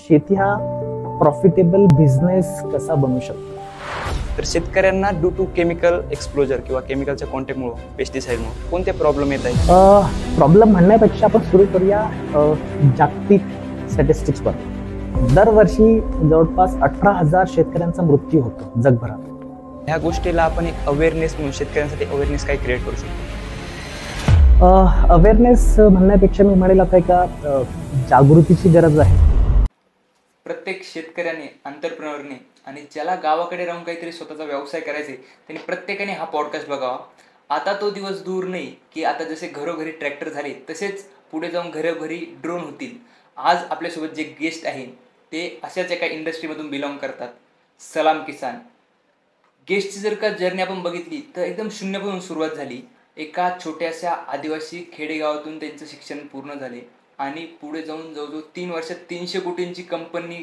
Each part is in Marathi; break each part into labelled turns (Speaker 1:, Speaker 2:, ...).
Speaker 1: शेती हा प्रॉफिटेबल बिझनेस कसा बनू शकतो?
Speaker 2: तर शेतकऱ्यांना ड्यू टू केमिकल एक्सप्लोजर किंवा केमिकलच्या कॉन्टॅक्टमुळे पेस्टिसाइडमुळे कोणते प्रॉब्लेम येत आहेत?
Speaker 1: प्रॉब्लेम म्हणण्यापेक्षा आपण सुरू करूया जागतिक स्टॅटिस्टिक्सवर. दरवर्षी जवळपास 18,000 शेतकऱ्यांचा मृत्यू होतो जगभरात.
Speaker 2: ह्या गोष्टीला आपण एक अवेअरनेस म्हणून शेतकऱ्यांसाठी अवेअरनेस काय क्रिएट करू शकतो?
Speaker 1: अवेअरनेस म्हणण्यापेक्षा मी म्हणेल आता एका जागृतीची गरज आहे.
Speaker 2: प्रत्येक शेतकऱ्याने, एंटरप्रेन्योरने आणि ज्याला गावाकडे राहून काहीतरी स्वतःचा व्यवसाय करायचा आहे त्यांनी प्रत्येकाने हा पॉडकास्ट बघावा. आता तो दिवस दूर नाही की आता जसे घरोघरी ट्रॅक्टर झाले तसेच पुढे जाऊन घरोघरी ड्रोन होतील. आज आपल्यासोबत जे गेस्ट आहेत ते अशाच एका इंडस्ट्रीमधून बिलॉंग करतात, सलाम किसान. गेस्टची जर का जर्नी आपण बघितली तर एकदम शून्यापासून सुरुवात झाली. एका छोट्याशा आदिवासी खेडेगावातून त्यांचं शिक्षण पूर्ण झाले आणि पुढे जाऊन जवळजवळ 3 वर्षात 300 कोटींची कंपनी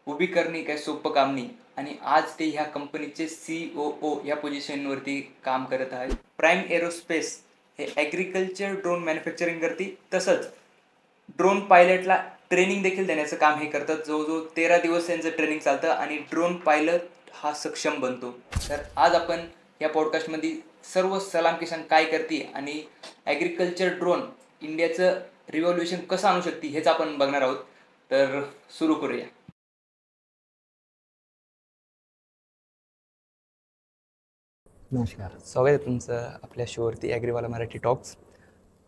Speaker 2: उभी करणे काय सोपं काम नाही. आणि आज ते ह्या कंपनीचे COO या पोझिशनवरती काम करत आहेत. प्राईम एरोस्पेस हे ॲग्रिकल्चर ड्रोन मॅन्युफॅक्चरिंग करते, तसंच ड्रोन पायलटला ट्रेनिंग देखील देण्याचं काम हे करतात. जवळजवळ 13 दिवस त्यांचं ट्रेनिंग चालतं आणि ड्रोन पायलट हा सक्षम बनतो. तर आज आपण या पॉडकास्टमध्ये सर्व सलाम किसान काय करते आणि ॲग्रिकल्चर ड्रोन इंडियाचं रिव्हॉल्युशन कसं आणू शकते हेच आपण बघणार आहोत. तर सुरू करूया.
Speaker 1: नमस्कार,
Speaker 2: स्वागत आहे तुमचं आपल्या शोवरती ॲग्रीवाला मराठी टॉक्स.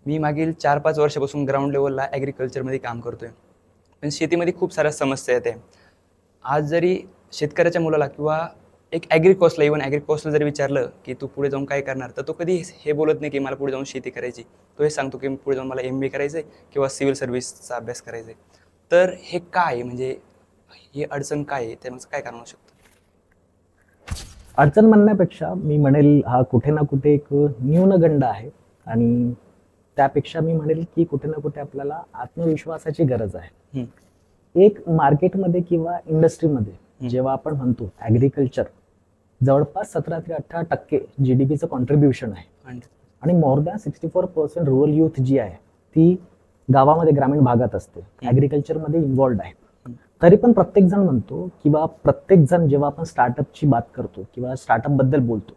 Speaker 2: मी मागील 4-5 वर्षापासून ग्राउंड लेवलला ॲग्रिकल्चरमध्ये काम करतो आहे. पण शेतीमध्ये खूप साऱ्या समस्या येते. आज जरी शेतकऱ्याच्या मुलाला किंवा एक ॲग्रिकॉस्टला, इव्हन ॲग्रिकॉस्टला जरी विचारलं की तू पुढे जाऊन काय करणार, तर तो कधी हे बोलत नाही की मला पुढे जाऊन शेती करायची. तो हे सांगतो की पुढे जाऊन मला MBA करायचं आहे किंवा सिव्हिल सर्व्हिसचा अभ्यास करायचा आहे. तर हे काय म्हणजे ही अडचण काय आहे, त्याचं काय कारण असू शकतं?
Speaker 1: अडचण म्हणण्यापेक्षा मी म्हणेल हा कुठे ना कुठे एक न्यूनगंड आहे आणि त्यापेक्षा मी म्हणेल की कुठे ना कुठे आपल्याला आत्मविश्वासाची गरज आहे. एक मार्केटमध्ये किंवा इंडस्ट्रीमध्ये जेव्हा आपण म्हणतो ॲग्रिकल्चर जवळपास 17 ते 18% GDPचं कॉन्ट्रीब्युशन आहे आणि मोर दॅन 64% रुरल युथ जी आहे ती गावामध्ये, ग्रामीण भागात असते, ॲग्रिकल्चरमध्ये इन्व्हॉल्ड आहे. तरी पण प्रत्येक जण म्हणतो किंवा प्रत्येक जण जेव्हा आपण स्टार्टअपची बात करतो किंवा स्टार्टअप बद्दल बोलतो,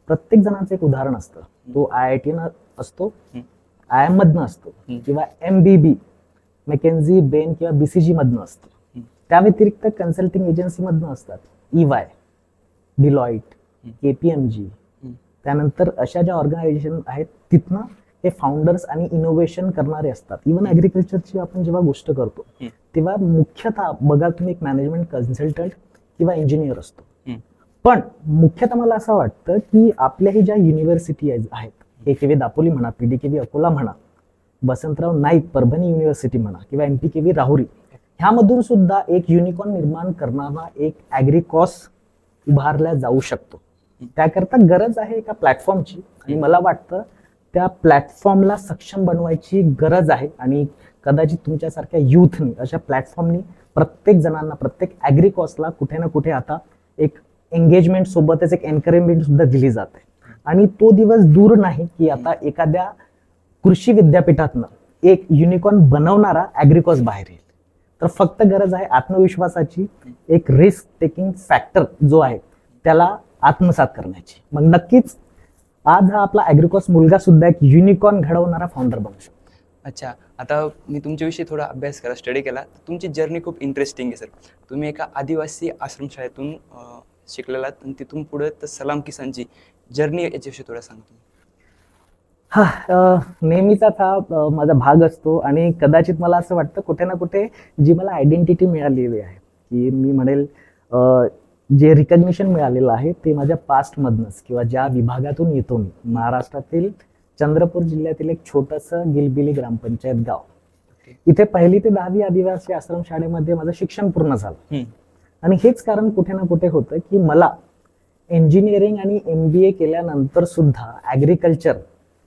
Speaker 1: प्रत्येक जणांचं एक उदाहरण असतं. तो IIT असतो, IIM मधनं असतो किंवा MBB मेकेन्झी, बेन किंवा BCG मधनं असतो. त्या व्यतिरिक्त कन्सल्टिंग एजन्सी मधनं असतात, EY, डिलॉइट, KPMG. त्यानंतर अशा ज्या ऑर्गनायझेशन आहेत तिथनं हे फाउंडर्स आणि इनोव्हेशन करणारे असतात. इव्हन ॲग्रिकल्चरची आपण जेव्हा गोष्ट करतो तेव्हा मुख्यतः बघा तुम्ही एक मॅनेजमेंट कन्सल्टंट किंवा इंजिनियर असतो. पण मुख्यतः मला असं वाटतं की आपल्या ही ज्या युनिव्हर्सिटी आहेत, KKV दापोली म्हणा, PDKV अकोला म्हणा, वसंतराव नाईक परभणी युनिव्हर्सिटी म्हणा किंवा MPKV राहुरी, ह्यामधून सुद्धा एक युनिकॉर्न निर्माण करणारा एक ॲग्रिकॉस उभारला जाऊ शकतो. त्याकरता गरज आहे एका प्लॅटफॉर्मची आणि मला वाटतं त्या प्लॅटफॉर्मला सक्षम बनवायची गरज आहे आणि कदाचित तुमच्यासारख्या युथनी, अशा प्लॅटफॉर्मनी प्रत्येक जणांना, प्रत्येक ॲग्रिकॉसला कुठे ना कुठे आता एक एंगेजमेंट सोबतच एक एनकरेजमेंट सुद्धा दिली जाते. आणि तो दिवस दूर नाही की आता एखाद्या कृषी विद्यापीठातनं एक युनिकॉर्न बनवणारा ॲग्रिकॉस बाहेर येईल. तर फक्त गरज आहे आत्मविश्वासाची, एक रिस्क टेकिंग फॅक्टर जो आहे त्याला आत्मसात करण्याची. मग नक्कीच आज हा आपला ॲग्रिकॉस मुलगा सुद्धा एक युनिकॉर्न घडवणारा फाउंडर बनू शकतो.
Speaker 2: अच्छा, आता मी तुमच्याविषयी थोडा अभ्यास केला, स्टडी केला. तुमची जर्नी खूप इंटरेस्टिंग आहे सर. तुम्ही एका आदिवासी आश्रमशाळेतून शिकलेलात आणि तिथून पुढे तर सलाम किसानची जर्नी याच्याविषयी थोडं सांगतो.
Speaker 1: नेहमीचाच हा माझा भाग असतो आणि कदाचित मला असं वाटतं कुठे ना कुठे जी मला आयडेंटिटी मिळालेली आहे की मी म्हणेल जे रिकग्निशन मिळालेलं आहे ते माझ्या पास्टमधनंच किंवा ज्या विभागातून येतो मी, महाराष्ट्रातील चंद्रपूर जिल्ह्यातील एक छोटंसं गिलबिली ग्रामपंचायत गाव, इथे 1ली ते 10वी आदिवासी आश्रमशाळेमध्ये माझं शिक्षण पूर्ण झालं. आणि हेच कारण कुठे ना कुठे होतं की मला इंजिनिअरिंग आणि MBA केल्यानंतर सुद्धा ॲग्रिकल्चर,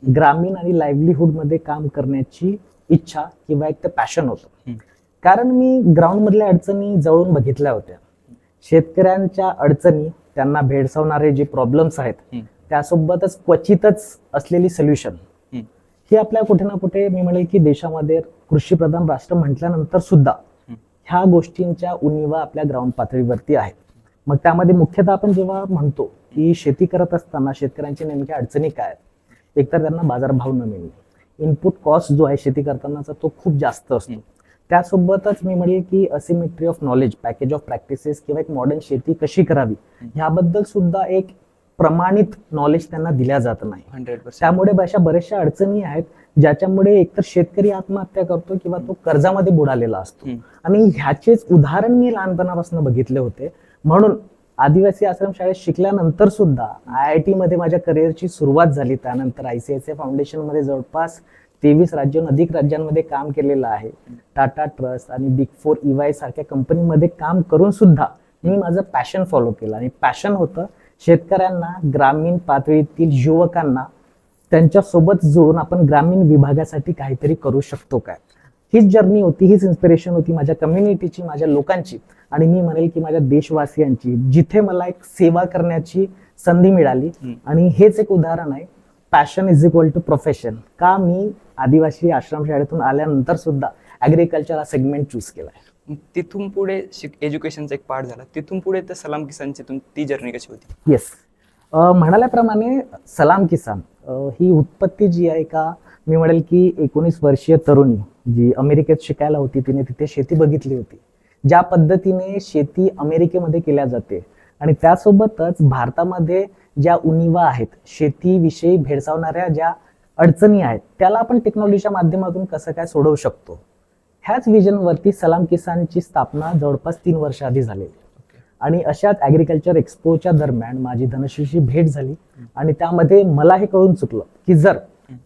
Speaker 1: ग्रामीण आणि लाईव्हलीहूडमध्ये काम करण्याची इच्छा किंवा एक ते पॅशन होतं. कारण मी ग्राउंड मधल्या अडचणी जवळून बघितल्या होत्या. शेतकऱ्यांच्या अडचणी, त्यांना भेडसावणारे जे प्रॉब्लेम्स आहेत त्यासोबतच क्वचितच असलेली सोल्युशन, ही आपल्या कुठे ना कुठे मी म्हणेल की देशामध्ये कृषीप्रधान राष्ट्र म्हटल्यानंतर सुद्धा ह्या गोष्टींच्या उणिवा आपल्या ग्राउंड पातळीवरती आहेत. मग त्यामध्ये मुख्यतः आपण जेव्हा म्हणतो की शेती करत असताना शेतकऱ्यांच्या नेमक्या अडचणी काय आहेत, एकतर त्यांना बाजारभाव न मिळणे, इनपुट कॉस्ट जो आहे शेती करतानाचा तो खूप जास्त असतो. त्यासोबतच मी म्हणेल की asymmetry of knowledge, package of practices किंवा एक मॉडर्न शेती कशी करावी ह्याबद्दल सुद्धा एक प्रमाणित नॉलेज त्यांना दिल्या जात नाही.
Speaker 2: 100%.
Speaker 1: त्यामुळे अशा बऱ्याचशा अडचणी आहेत ज्याच्यामुळे एकतर शेतकरी आत्महत्या करतो किंवा तो कर्जामध्ये बुडालेला असतो. आणि ह्याचेच उदाहरण मी लहानपणापासून बघितले होते. म्हणून आदिवासी आश्रमशाळेत शिकल्यानंतर सुद्धा IIT मध्ये माझ्या करिअरची सुरुवात झाली. त्यानंतर ICICI फाउंडेशन मध्ये जवळपास 23 राज्यांहून अधिक राज्यांमध्ये काम केलेलं आहे. टाटा ट्रस्ट आणि बिग 4 EY सारख्या कंपनीमध्ये काम करून सुद्धा मी माझं पॅशन फॉलो केलं. आणि पॅशन होतं शेतकऱ्यांना, ग्रामीण पातळीतील युवकांना त्यांच्या सोबत जोडून आपण ग्रामीण विभागासाठी काहीतरी करू शकतो काय. हीच जर्नी होती, हीच इन्स्पिरेशन होती माझ्या कम्युनिटीची, माझ्या लोकांची आणि मी म्हणेल की माझ्या देशवासियांची, जिथे मला एक सेवा करण्याची संधी मिळाली. आणि हेच एक उदाहरण आहे, passion is equal to profession. का मी आदिवासी आश्रमशाळेतून आल्यानंतर सुद्धा ऍग्रिकल्चर हा सेगमेंट चूज केलाय.
Speaker 2: तिथून पुढे एज्युकेशनचा एक पार्ट झाला, तिथून पुढे तर सलाम किसानची ती जर्नी कशी होती?
Speaker 1: येस, म्हणाल्याप्रमाणे सलाम किसान ही उत्पत्ती जी आहे का, मी म्हणेल की 19 वर्षीय तरुणी जी अमेरिकेत शिकायला होती, तिने तिथे शेती बघितली होती, ज्या पद्धतीने शेती अमेरिकेमध्ये केल्या जाते आणि त्यासोबतच भारतामध्ये ज्या उणिवा आहेत, शेतीविषयी भेडसावणाऱ्या ज्या अडचणी आहेत, त्याला आपण टेक्नॉलॉजीच्या माध्यमातून कसं काय सोडवू शकतो, ह्याच विजनवरती सलाम किसानची स्थापना जवळपास 3 वर्ष आधी झालेली. आणि अशाच ऍग्रिकल्चर एक्सपोच्या दरम्यान माझी धनश्रीशी भेट झाली आणि त्यामध्ये मला हे कळून चुकलं की जर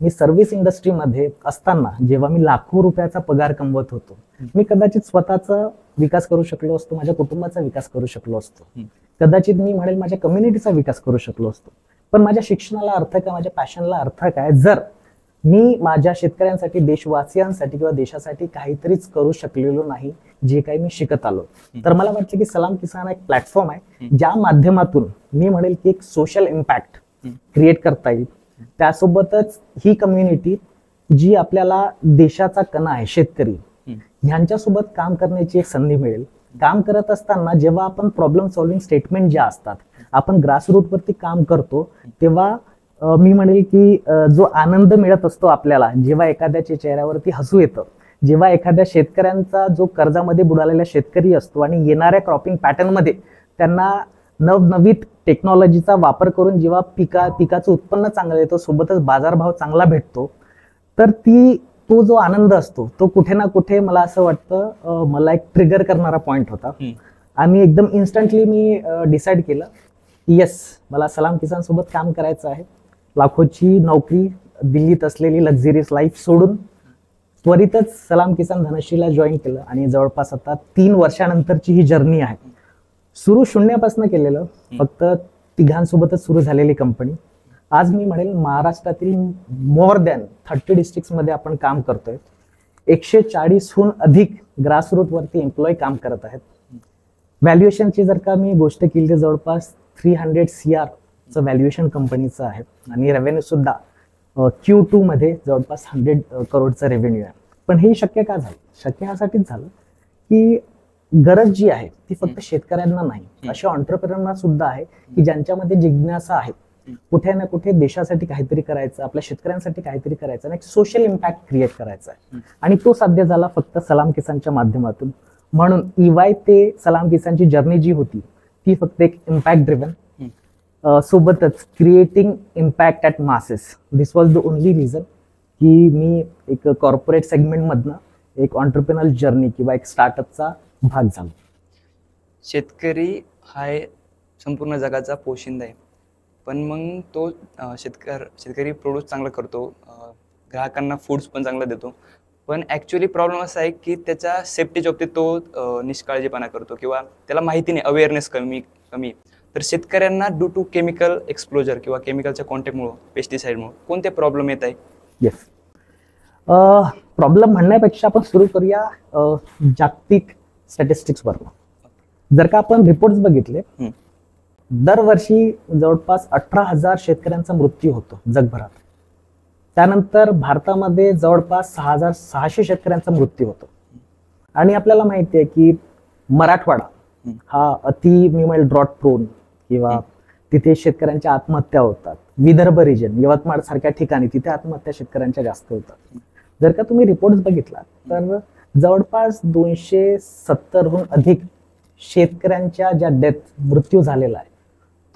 Speaker 1: मी सर्व्हिस इंडस्ट्रीमध्ये असताना जेव्हा मी लाखो रुपयाचा पगार कमवत होतो, मी कदाचित स्वतःचा विकास करू शकलो असतो, माझ्या कुटुंबाचा विकास करू शकलो असतो, कदाचित मी म्हणेल माझ्या कम्युनिटीचा विकास करू शकलो असतो. पण माझ्या शिक्षणाला अर्थ काय, माझ्या पॅशनला अर्थ काय, जर मी माझ्या शेतकऱ्यांसाठी, देशवासियांसाठी किंवा देशासाठी काहीतरीच करू शकलेलो नाही जे काही मी शिकत आलो. तर मला वाटतं की सलाम किसान एक प्लॅटफॉर्म आहे ज्या माध्यमातून मी म्हणेल की एक सोशल इम्पॅक्ट क्रिएट करता येईल. त्यासोबतच ही कम्युनिटी जी आपल्याला देशाचा कणा आहे, शेतकरी, ह्यांच्यासोबत काम करण्याची एक संधी मिळेल. काम करत असताना जेव्हा आपण प्रॉब्लेम सॉल्व्हिंग स्टेटमेंट ज्या असतात, आपण ग्रासरूट वरती काम करतो, तेव्हा मी म्हणेल की जो आनंद मिळत असतो आपल्याला, जेव्हा एखाद्याच्या चेहऱ्यावरती हसू येतं, जेव्हा एखाद्या शेतकऱ्यांचा जो कर्जामध्ये बुडालेला शेतकरी असतो आणि येणाऱ्या क्रॉपिंग पॅटर्न मध्ये त्यांना नवनवीन टेक्नॉलॉजीचा वापर करून जेव्हा पिकाचं उत्पन्न चांगलं येतं, सोबतच बाजारभाव चांगला भेटतो, तर तो जो आनंद असतो तो कुठे ना कुठे मला असं वाटतं मला एक ट्रिगर करणारा पॉइंट होता. आणि एकदम इन्स्टंटली मी डिसाईड केलं की येस, मला सलाम किसान सोबत काम करायचं आहे. लाखोची नोकरी, दिल्लीत असलेली लक्झरियस लाईफ सोडून त्वरितच सलाम किसान धनश्रीला जॉईन केलं आणि जवळपास आता 3 वर्षानंतरची ही जर्नी आहे. सुरू शून्यापासून केलेलं, फक्त तिघांसोबतच सुरू झालेली कंपनी. आज मी म्हणेल महाराष्ट्रातील मोर दॅन 30 डिस्ट्रिक्ट्स मध्ये आपण काम करतोय. 140हून अधिक ग्रासरूट वरती एम्प्लॉय काम करत आहेत. व्हॅल्युएशनची जर का मी गोष्ट केली तर जवळपास 300 CR चं व्हॅल्युएशन कंपनीचं आहे आणि रेव्हेन्यू सुद्धा Q2 मध्ये जवळपास 100 करोडचं रेव्हेन्यू आहे. पण हे शक्य का झालं? शक्य यासाठीच झालं की गरज जी आहे ती फक्त शेतकऱ्यांना नाही, अशा एंटरप्रेनरना सुद्धा आहे की ज्यांच्यामध्ये जिज्ञासा आहे, कुठे ना कुठे देशासाठी काहीतरी करायचं, आपल्या शेतकऱ्यांसाठी काहीतरी करायचं आणि सोशल इम्पॅक्ट क्रिएट करायचा आहे. आणि तो साध्य झाला फक्त सलाम किसानच्या माध्यमातून. म्हणून EY ते सलाम किसानची जर्नी जी होती ती फक्त एक इम्पॅक्ट ड्रिव्हन, सोबतच creating impact at masses. This was the only reason की मी एक कॉर्पोरेट सेगमेंट मधनं एक एंटरप्रेन्योरल जर्नी किंवा एक स्टार्टअपचा भाग झाला.
Speaker 2: शेतकरी हा संपूर्ण जगाचा पोशिंदा आहे, पण मग तो शेतकरी प्रोड्यूस चांगला करतो, ग्राहकांना फूड्स पण चांगलं देतो, पण ॲक्च्युअली प्रॉब्लेम असा आहे की त्याच्या सेफ्टीच्या बाबतीत तो निष्काळजीपणा करतो किंवा त्याला माहिती नाही, अवेअरनेस कमी. तर शेतकऱ्यांना ड्यू टू केमिकल एक्सप्लोजर किंवा केमिकलच्या कॉन्टॅक्टमुळं, पेस्टिसाइडमुळं कोणते प्रॉब्लेम येत आहे?
Speaker 1: येस, प्रॉब्लेम म्हणण्यापेक्षा आपण सुरू करूया जागतिक स्टॅटिस्टिक्स वरनं. जर का आपण रिपोर्ट्स बघितले, दरवर्षी जवळपास 18,000 शेतकऱ्यांचा मृत्यू होतो जगभरात. त्यानंतर भारतामध्ये जवळपास 6,600 शेतकऱ्यांचा मृत्यू होतो आणि आपल्याला माहिती आहे की मराठवाडा हा अति मी म्हणेल ड्रॉट प्रोन किंवा तिथे शेतकऱ्यांच्या आत्महत्या होतात. विदर्भ रिजन, यवतमाळ सारख्या ठिकाणी तिथे आत्महत्या शेतकऱ्यांच्या जास्त होतात. जर का तुम्ही रिपोर्ट बघितला तर जवळपास 270हून अधिक शेतकऱ्यांच्या ज्या मृत्यू झालेला आहे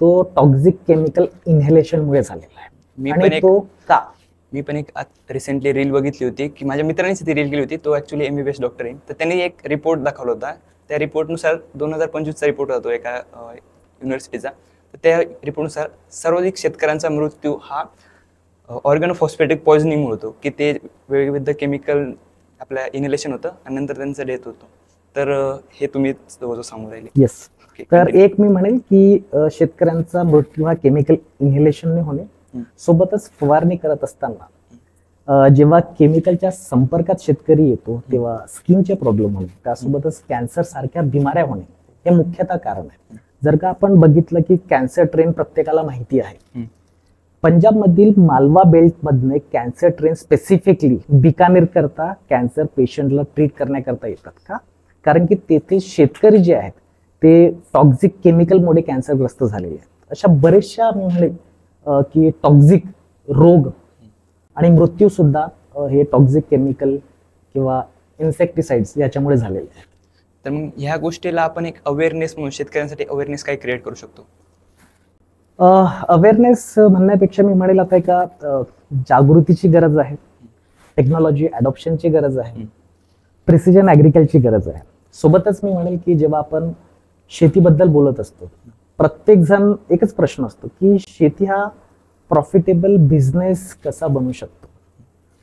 Speaker 1: तो टॉक्झिक केमिकल इन्हेलेशनमुळे झालेला आहे. आणि तो का?
Speaker 3: मी पण एक रिसेंटली रील बघितली होती की माझ्या मित्रांनीच ती रील केली होती. तो ऍक्च्युली MBBS डॉक्टर आहे. तर त्यांनी एक रिपोर्ट दाखवला होता. त्या रिपोर्टनुसार 2025चा रिपोर्ट होता तो एका युनिव्हर्सिटीचा. तर त्या रिपोर्टनुसार सर्वाधिक शेतकऱ्यांचा मृत्यू हा ऑर्गनोफॉस्फेटिक पॉइझनिंग होतो की ते विविध केमिकल आपल्या इनहेलेशन होतं आणि नंतर त्यांचा डेथ होतो. तर हे तुम्ही सांगू राहिले.
Speaker 1: येस. तर एक मी म्हणेल की शेतकऱ्यांचा मृत्यू हा केमिकल इन्हेलेशनने होणे, सोबतच फवारणी करत असताना जेव्हा केमिकलच्या संपर्कात शेतकरी येतो तेव्हा स्किनचे प्रॉब्लेम होणे, त्यासोबतच कॅन्सर सारख्या बिमाऱ्या होणे हे मुख्यतः कारण आहे. जर का आपण बघितलं की कॅन्सर ट्रेन प्रत्येकाला माहिती आहे. पंजाब मधील Malwa belt Madhane cancer train specifically Bikaner करता कॅन्सर पेशंटला ट्रीट करण्याकरता येतात. का? कारण की तेथे शेतकरी जे आहेत ते टॉक्झिक केमिकलमुळे कॅन्सरग्रस्त झालेले आहेत. अशा बरेचशा मी म्हणेल की टॉक्झिक रोग आणि मृत्यू सुद्धा हे टॉक्झिक केमिकल किंवा इन्सेक्टिसाइड्स याच्यामुळे झालेले आहेत.
Speaker 3: तर मग ह्या गोष्टीला आपण एक अवेअरनेस म्हणून शेतकऱ्यांसाठी अवेअरनेस काय क्रिएट करू शकतो?
Speaker 1: अवेअरनेस म्हणण्यापेक्षा मी म्हणेल आता एका जागृतीची गरज आहे, टेक्नॉलॉजी अडॉप्शनची गरज आहे, प्रिसिजन ॲग्रिकल्चरची गरज आहे. सोबतच मी म्हणेल की जेव्हा आपण शेतीबद्दल बोलत असतो प्रत्येक जण एकच प्रश्न असतो की शेती हा प्रॉफिटेबल बिझनेस कसा बनू शकतो.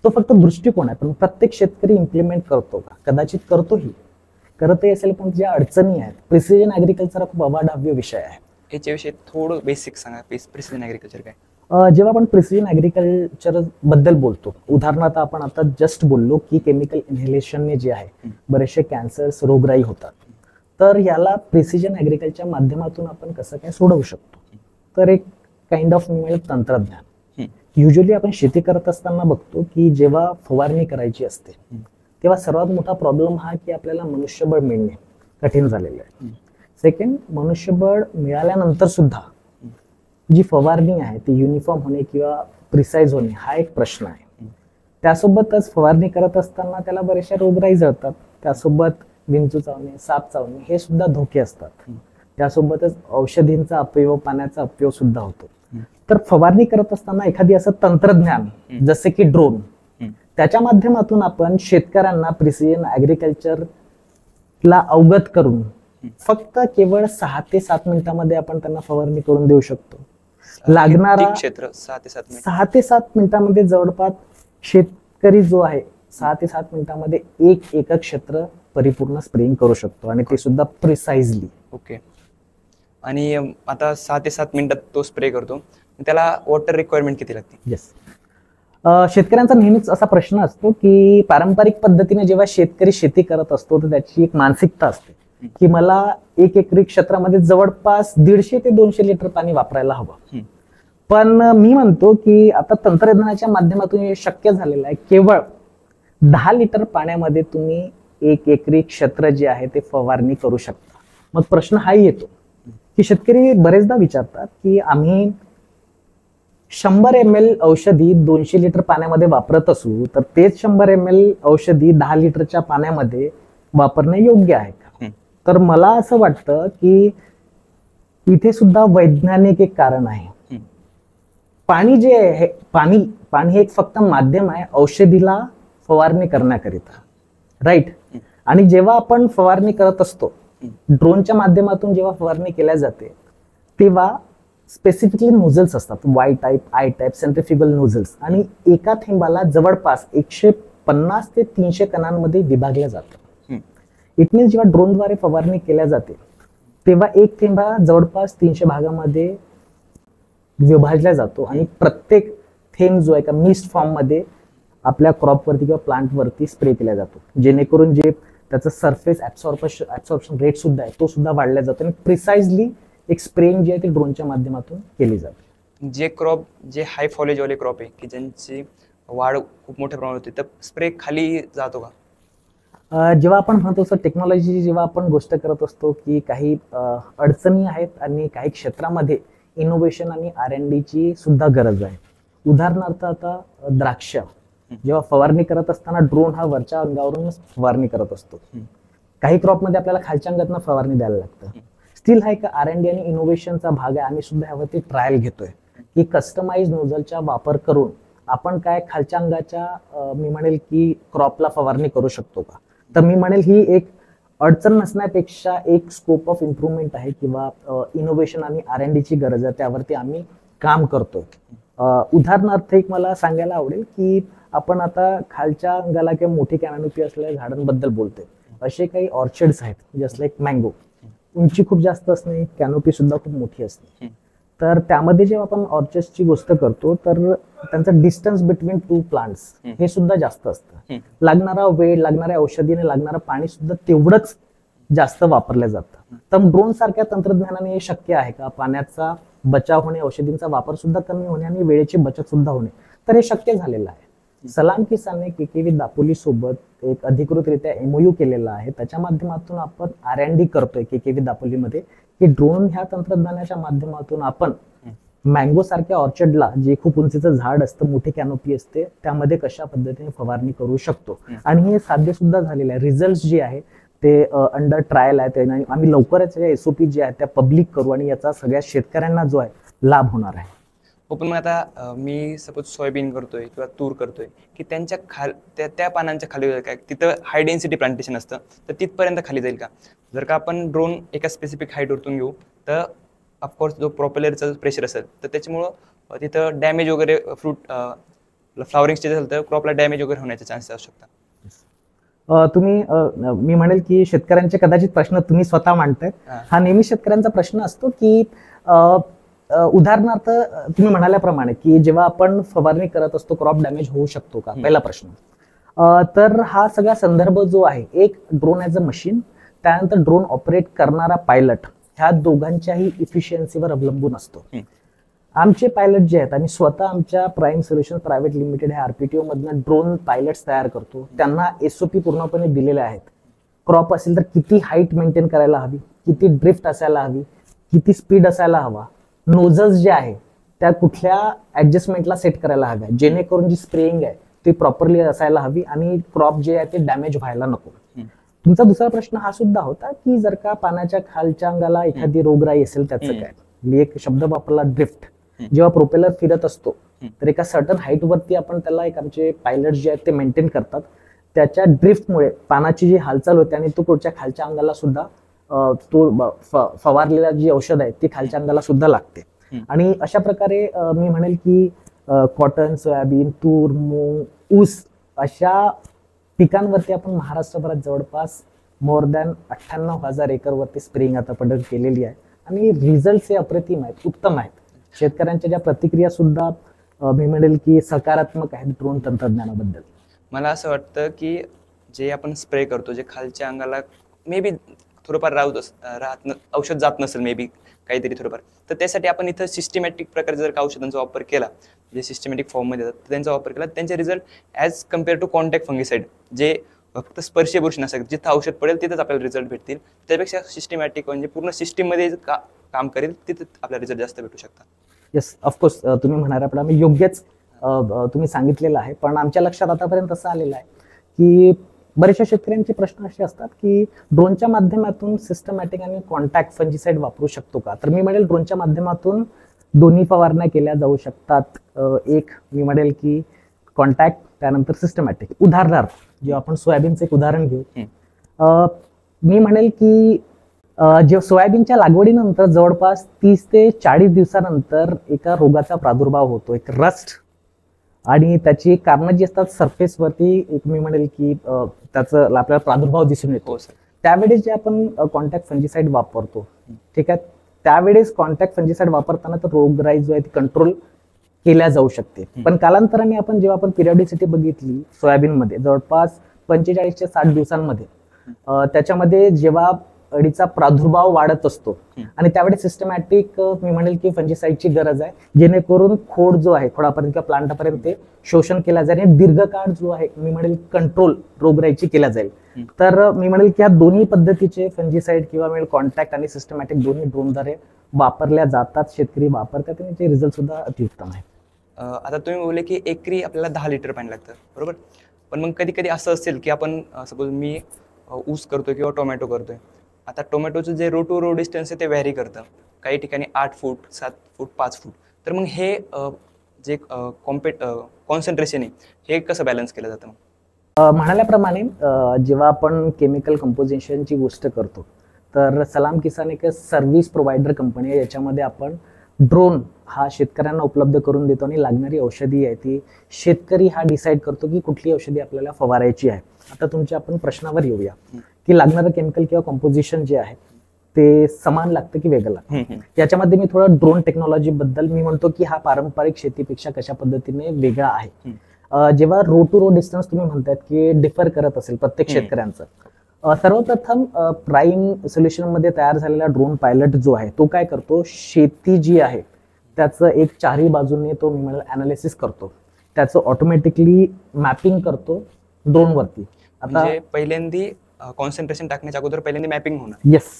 Speaker 1: तो फक्त दृष्टिकोन आहे, पण प्रत्येक शेतकरी इम्प्लिमेंट करतो का? कदाचित करतोही, करतही असेल, पण ज्या अडचणी आहेत. प्रिसिजन ॲग्रिकल्चर हा खूप अवाढव्य विषय आहे.
Speaker 3: याच्याविषयी थोडं बेसिक सांगा. प्रिसिजन ॲग्रिकल्चर काय?
Speaker 1: जेव्हा आपण प्रिसिजन ॲग्रिकल्चर बद्दल बोलतो, उदाहरणार्थ आपण आता जस्ट बोललो की केमिकल इन्हेलेशनने जे आहे बरेचसे कॅन्सर्स रोगराई होतात. तर याला प्रिसिजन ॲग्रिकल्चरच्या माध्यमातून आपण कसं काय सोडवू शकतो? तर एक काइंड ऑफ तंत्रज्ञान. युजली आपण शेती करत असताना बघतो की जेव्हा फवारणी करायची असते तेव्हा सर्वात मोठा प्रॉब्लेम हा की आपल्याला मनुष्यबळ मिळणे कठीण झालेलं आहे. सेकंड, मनुष्यबळ मिळाल्यानंतर सुद्धा जी फवारणी आहे ती युनिफॉर्म होणे किंवा प्रिसाइज होणे हा एक प्रश्न आहे. त्यासोबतच फवारणी करत असताना त्याला बरेचशा रोगराई जळतात. त्यासोबत विंचू चावणे, साप चावणे हे सुद्धा धोके असतात. त्यासोबतच औषधींचा अपव्यय, पाण्याचा अपव्यय सुद्धा होतो. तर फवारणी करत असताना एखादी असं तंत्रज्ञान जसे की ड्रोन, त्याच्या माध्यमातून आपण शेतकऱ्यांना प्रिसिजन ॲग्रिकल्चरला अवगत करून फक्त केवळ 6 ते 7 मिनिटांमध्ये आपण त्यांना फवारणी करून देऊ शकतो. लागणारा
Speaker 3: क्षेत्र 6 ते 7 मिनिट.
Speaker 1: 6 ते 7 मिनिटांमध्ये जवळपास शेतकरी जो आहे 6 ते 7 मिनिटांमध्ये 1 एकर क्षेत्र परिपूर्ण स्प्रेइंग करू शकतो आणि ते सुद्धा प्रिसाइजली.
Speaker 3: ओके. आणि आता 6 ते 7 मिनिटात तो स्प्रे करतो, त्याला वॉटर रिक्वायरमेंट किती लागते?
Speaker 1: येस. शेतकऱ्यांचा नेहमीच असा प्रश्न असतो की पारंपरिक पद्धतीने जेव्हा शेतकरी शेती करत असतो तर त्याची एक मानसिकता असते की मला 1 एकरी क्षेत्रामध्ये जवळपास 150 ते 200 लिटर पाणी वापरायला हवं. पण मी म्हणतो की आता तंत्रज्ञानाच्या माध्यमातून हे शक्य झालेलं आहे. केवळ 10 लिटर पाण्यामध्ये तुम्ही 1 एकरी क्षेत्र जे आहे ते फवारणी करू शकता. मग प्रश्न हाही येतो की शेतकरी बरेचदा विचारतात की आम्ही 100 ml औषधी 200 लिटर पाण्यामध्ये वापरत असू तर तेच 100 ml औषधी 10 लिटरच्या पाण्यामध्ये वापरणे योग्य आहे का? तर मला असं वाटतं की इथे सुद्धा वैज्ञानिक एक कारण आहे. पाणी जे आहे, पाणी हे एक फक्त माध्यम आहे औषधीला फवारणी करण्याकरिता, राईट. आणि जेव्हा आपण फवारणी करत असतो ड्रोनच्या माध्यमातून जेव्हा फवारणी केल्या जाते तेव्हा स्पेसिफिकली नोझल्स असतात, Y type, I type, centrifugal nozzles, आणि एका थेंबाला जवळपास 150 ते 300 कणांमध्ये विभागल्या जातात. इट मीन्स जेव्हा ड्रोनद्वारे फवारणी केल्या जाते तेव्हा एक थेंबा जवळपास 300 भागामध्ये विभाजला जातो आणि प्रत्येक थेंब जो आहे का मिस्ट फॉर्म मध्ये आपल्या क्रॉपवरती किंवा प्लांटवरती स्प्रे केला जातो, जेणेकरून जे त्याचं सरफेस ऍब्सॉर्प्शन रेट सुद्धा आहे तो सुद्धा वाढला जातो आणि प्रिसाइजली एक स्प्रेइंग जी आहे ती ड्रोनच्या माध्यमातून केली जाते.
Speaker 3: जे क्रॉप जे हाय फॉलेजवाले क्रॉप आहे की ज्यांची वाढ खूप मोठ्या प्रमाणात होते तर स्प्रे खाली जातो का?
Speaker 1: जेव्हा आपण म्हणतो सर टेक्नॉलॉजी, जेव्हा आपण गोष्ट करत असतो की काही अडचणी आहेत आणि काही क्षेत्रामध्ये इनोव्हेशन आणि R&D ची सुद्धा गरज आहे. उदाहरणार्थ आता द्राक्ष जेव्हा फवारणी करत असताना ड्रोन हा वरच्या अंगावरून फवारणी करत असतो. काही क्रॉपमध्ये आपल्याला खालच्या अंगातनं फवारणी द्यायला लागतं. स्टील हा एक R&D आणि इनोव्हेशनचा भाग आहे. आम्ही सुद्धा ह्यावरती ट्रायल घेतोय की कस्टमाइज नोझलचा वापर करून आपण काय खालच्या अंगाच्या मी म्हणेल की क्रॉपला फवारणी करू शकतो का. तर मी म्हणेल ही एक अडचण नसण्यापेक्षा एक स्कोप ऑफ इम्प्रूव्हमेंट आहे किंवा इनोव्हेशन आणि R&D ची गरज आहे, त्यावरती आम्ही काम करतोय. उदाहरणार्थ एक मला सांगायला आवडेल की आपण आता खालच्या अंगाला किंवा मोठी कॅनोपी असलेल्या झाडांबद्दल बोलतोय. असे काही ऑर्चिड्स आहेत जस्ट लाईक मँगो, उंची खूप जास्त असणे, कॅनोपी सुद्धा खूप मोठी असते. तर त्यामध्ये जेव्हा आपण ऑर्चिड्सची गोष्ट करतो तर त्यांचं डिस्टन्स बिटवीन टू प्लांट्स हे सुद्धा जास्त असतं. लागणारा वेळ, लागणाऱ्या औषधीने लागणारं पाणी सुद्धा तेवढंच जास्त वापरलं जातं. तर ड्रोन सारख्या तंत्रज्ञानाने हे शक्य आहे का, पाण्याचा बचाव होणे, औषधींचा वापर सुद्धा कमी होणे आणि वेळेची बचत सुद्धा होणे. तर हे शक्य झालेलं आहे. सलाम किसानने KKV दापोली सोबत एक अधिकृतरित्या MOU केलेला आहे. त्याच्या माध्यमातून आपण R&D करतोय KKV दापोलीमध्ये की ड्रोन ह्या तंत्रज्ञानाच्या माध्यमातून आपण मँगो सारख्या ऑर्चर्डला, जे खूप उंचीचं झाड असतं, मोठी कॅनोपी असते, त्यामध्ये कशा पद्धतीने फवारणी करू शकतो. आणि हे साध्य सुद्धा झालेलं आहे. रिझल्ट जे आहे ते अंडर ट्रायल आहे. आम्ही लवकरच SOP जे आहे त्या पब्लिक करू आणि याचा सगळ्या शेतकऱ्यांना जो आहे लाभ होणार आहे.
Speaker 3: हो, पण मग आता मी सपोज सोयाबीन करतोय किंवा तूर करतोय की त्यांच्या त्या पानांच्या खाली काय तिथं हाय डेन्सिटी प्लांटेशन असतं, तर तिथपर्यंत खाली जाईल का? जर का आपण ड्रोन एका स्पेसिफिक हाईटवरतून घेऊ तर ऑफकोर्स जो प्रोपेलरचं प्रेशर असेल तर त्याच्यामुळं तिथं डॅमेज वगैरे फ्रूट फ्लावरिंग स्टेज असेल तर क्रॉपला डॅमेज वगैरे होण्याचे चान्सेस असू शकतात.
Speaker 1: तुम्ही मी म्हणेल की शेतकऱ्यांचे कदाचित प्रश्न तुम्ही स्वतः मांडताय. हा नेहमी शेतकऱ्यांचा प्रश्न असतो की उदाहरणार्थ तुम्ही म्हणाल्याप्रमाणे की जेव्हा आपण फवारणी करत असतो क्रॉप डॅमेज होऊ शकतो का, पहिला प्रश्न. तर हा सगळा संदर्भ जो आहे, एक ड्रोन ॲज अ मशीन, त्यानंतर ड्रोन ऑपरेट करणारा पायलट, ह्या दोघांच्याही इफिशियन्सीवर अवलंबून असतो. आमचे पायलट जे आहेत, आम्ही स्वतः आमच्या प्राईम सोल्युशन प्रायव्हेट लिमिटेड ह्या RPTO मधनं ड्रोन पायलट्स तयार करतो. त्यांना SOP पूर्णपणे दिलेले आहेत. क्रॉप असेल तर किती हाईट मेंटेन करायला हवी, किती ड्रिफ्ट असायला हवी, किती स्पीड असायला हवा, नोझल्स जे आहे त्या कुठल्या ऍडजस्टमेंटला सेट करायला हव्या, जेणेकरून जी स्प्रेइंग आहे ती प्रॉपरली असायला हवी आणि क्रॉप जे आहे ते डॅमेज व्हायला नको. तुमचा दुसरा प्रश्न हा सुद्धा होता की जर का पाण्याच्या खालच्या अंगाला एखादी रोगराई असेल त्याचं काय. मी एक शब्द वापरला, ड्रिफ्ट. जेव्हा प्रोपेलर फिरत असतो तर एका सर्टन हाईट वरती आपण त्याला एक आमचे पायलट जे आहेत ते मेंटेन करतात. त्याच्या ड्रिफ्टमुळे पानाची जी हालचाल होते आणि तो पुढच्या खालच्या अंगाला सुद्धा तो फवारलेला जी औषध आहे ती खालच्या अंगाला सुद्धा लागते. आणि अशा प्रकारे मी म्हणेल की कॉटन, सोयाबीन, तूर, मूग, ऊस अशा पिकांवरती आपण महाराष्ट्रभरात जवळपास मोर दॅन 98,000 एकरवरती स्प्रेइंग आतापर्यंत केलेली आहे आणि रिझल्ट हे अप्रतिम आहेत, उत्तम आहेत. शेतकऱ्यांच्या ज्या प्रतिक्रिया सुद्धा मी म्हणेल की सकारात्मक आहेत ड्रोन तंत्रज्ञानाबद्दल.
Speaker 3: मला असं वाटतं की जे आपण स्प्रे करतो, जे खालच्या अंगाला मे बी थोडंफार औषध जात नसेल, मे बी काहीतरी थोडंफार, तर त्यासाठी आपण इथं सिस्टमॅटिक प्रकारे जर का औषधांचा वापर केला, जे सिस्टमॅटिक फॉर्ममध्ये येतात त्यांचा वापर केला, त्यांचे result as compare to contact fungicide जे फक्त स्पर्शीय बुरशी नसतात, जिथं औषध पडेल तिथंच आपल्याला रिझल्ट भेटतील, त्यापेक्षा सिस्टमॅटिक म्हणजे पूर्ण सिस्टीममध्ये काम करेल तिथं आपल्याला रिझल्ट जास्त भेटू शकतात.
Speaker 1: येस, ऑफकोर्स तुम्ही म्हणाल्याप्रमाणे योग्यच तुम्ही सांगितलेलं आहे. पण आमच्या लक्षात आतापर्यंत असं आलेलं आहे की बरेचशा शेतकऱ्यांचे प्रश्न असे असतात की ड्रोनच्या माध्यमातून सिस्टमॅटिक आणि कॉन्टॅक्ट फंजिसाइड वापरू शकतो का. तर मी म्हणेल ड्रोनच्या माध्यमातून दोन्ही फवारण्या केल्या जाऊ शकतात. एक मी म्हणेल की कॉन्टॅक्ट, त्यानंतर सिस्टमॅटिक. उदाहरणार्थ जेव्हा आपण सोयाबीनचं एक उदाहरण घेऊ, मी म्हणेल की जेव्हा सोयाबीनच्या लागवडीनंतर जवळपास 30 ते 40 दिवसानंतर एका रोगाचा प्रादुर्भाव होतो, एक रस्ट, आणि त्याची कारणं जी असतात सरफेसवरती एक मी म्हणेल की त्याचा आपल्याला प्रादुर्भाव दिसून येतो. त्यावेळेस जे आपण कॉन्टॅक्ट फंजिसाइड वापरतो, ठीक आहे, त्यावेळेस कॉन्टॅक्ट फंजिसाइड वापरताना तर रोगराई जो आहे ती कंट्रोल केल्या जाऊ शकते. पण कालांतराने आपण जेव्हा आपण पिरियडिसिटी बघितली सोयाबीनमध्ये जवळपास 45 ते 60 दिवसांमध्ये, त्याच्यामध्ये जेव्हा अळीचा प्रादुर्भाव वाढत असतो आणि त्यावेळेस सिस्टमॅटिक मी म्हणेल की फंजिसाईडची गरज आहे, जेणेकरून खोड जो आहे खोडापर्यंत किंवा प्लांटापर्यंत ते शोषण केला जाईल आणि दीर्घकाळ जो आहे मी म्हणेल कंट्रोल रोगराईची केला जाईल. तर मी म्हणेल की या दोन्ही पद्धतीचे फंजिसाईड किंवा मिळेल कॉन्टॅक्ट आणि सिस्टमॅटिक दोन्ही ड्रोनद्वारे वापरल्या जातात, शेतकरी वापरतात आणि त्याचे रिझल्ट सुद्धा अतिउत्तम आहे.
Speaker 3: आता तुम्ही बोलले की एकरी आपल्याला 10 लिटर पाणी लागतं, बरोबर. पण मग कधी कधी असं असेल की आपण सपोज मी ऊस करतोय किंवा टोमॅटो करतोय. आता टोमॅटोचं जे रो टू रो डिस्टन्स आहे ते व्हॅरी करतं, काही ठिकाणी 8 फूट 7 फूट 5 फूट. तर मग हे जे कॉन्सन्ट्रेशन आहे हे कसं बॅलन्स केलं जातं?
Speaker 1: म्हणाल्याप्रमाणे जेव्हा आपण केमिकल कंपोजिशनची गोष्ट करतो तर सलाम किसान एक सर्व्हिस प्रोव्हायडर कंपनी आहे, याच्यामध्ये आपण ड्रोन हा शेतकऱ्यांना उपलब्ध करून देतो आणि लागणारी औषधी आहे ती शेतकरी हा डिसाईड करतो की कुठली औषधी आपल्याला फवारायची आहे. आता तुमच्या आपण प्रश्नावर येऊया की लागणारं केमिकल किंवा कंपोजिशन जे आहे ते समान लागतं की वेगळं लागतं. याच्यामध्ये मी थोडं ड्रोन टेक्नॉलॉजी बद्दल मी म्हणतो की हा पारंपरिक शेतीपेक्षा कशा पद्धतीने वेगळा आहे. जेव्हा रो टू रो डिस्टन्स तुम्ही म्हणतात की डिफर करत असेल प्रत्येक शेतकऱ्यांचं, सर्वप्रथम प्राईम सोल्युशन मध्ये तयार झालेला ड्रोन पायलट जो आहे तो काय करतो, शेती जी आहे त्याचं एक चारही बाजूने तो मी म्हणेल अनालिसिस करतो, त्याचं ऑटोमॅटिकली मॅपिंग करतो ड्रोनवरती.
Speaker 3: आता पहिल्यांदा कॉन्सन्ट्रेशन टाकण्याच्या अगोदर पहिल्यांदा मॅपिंग होणार.
Speaker 1: येस.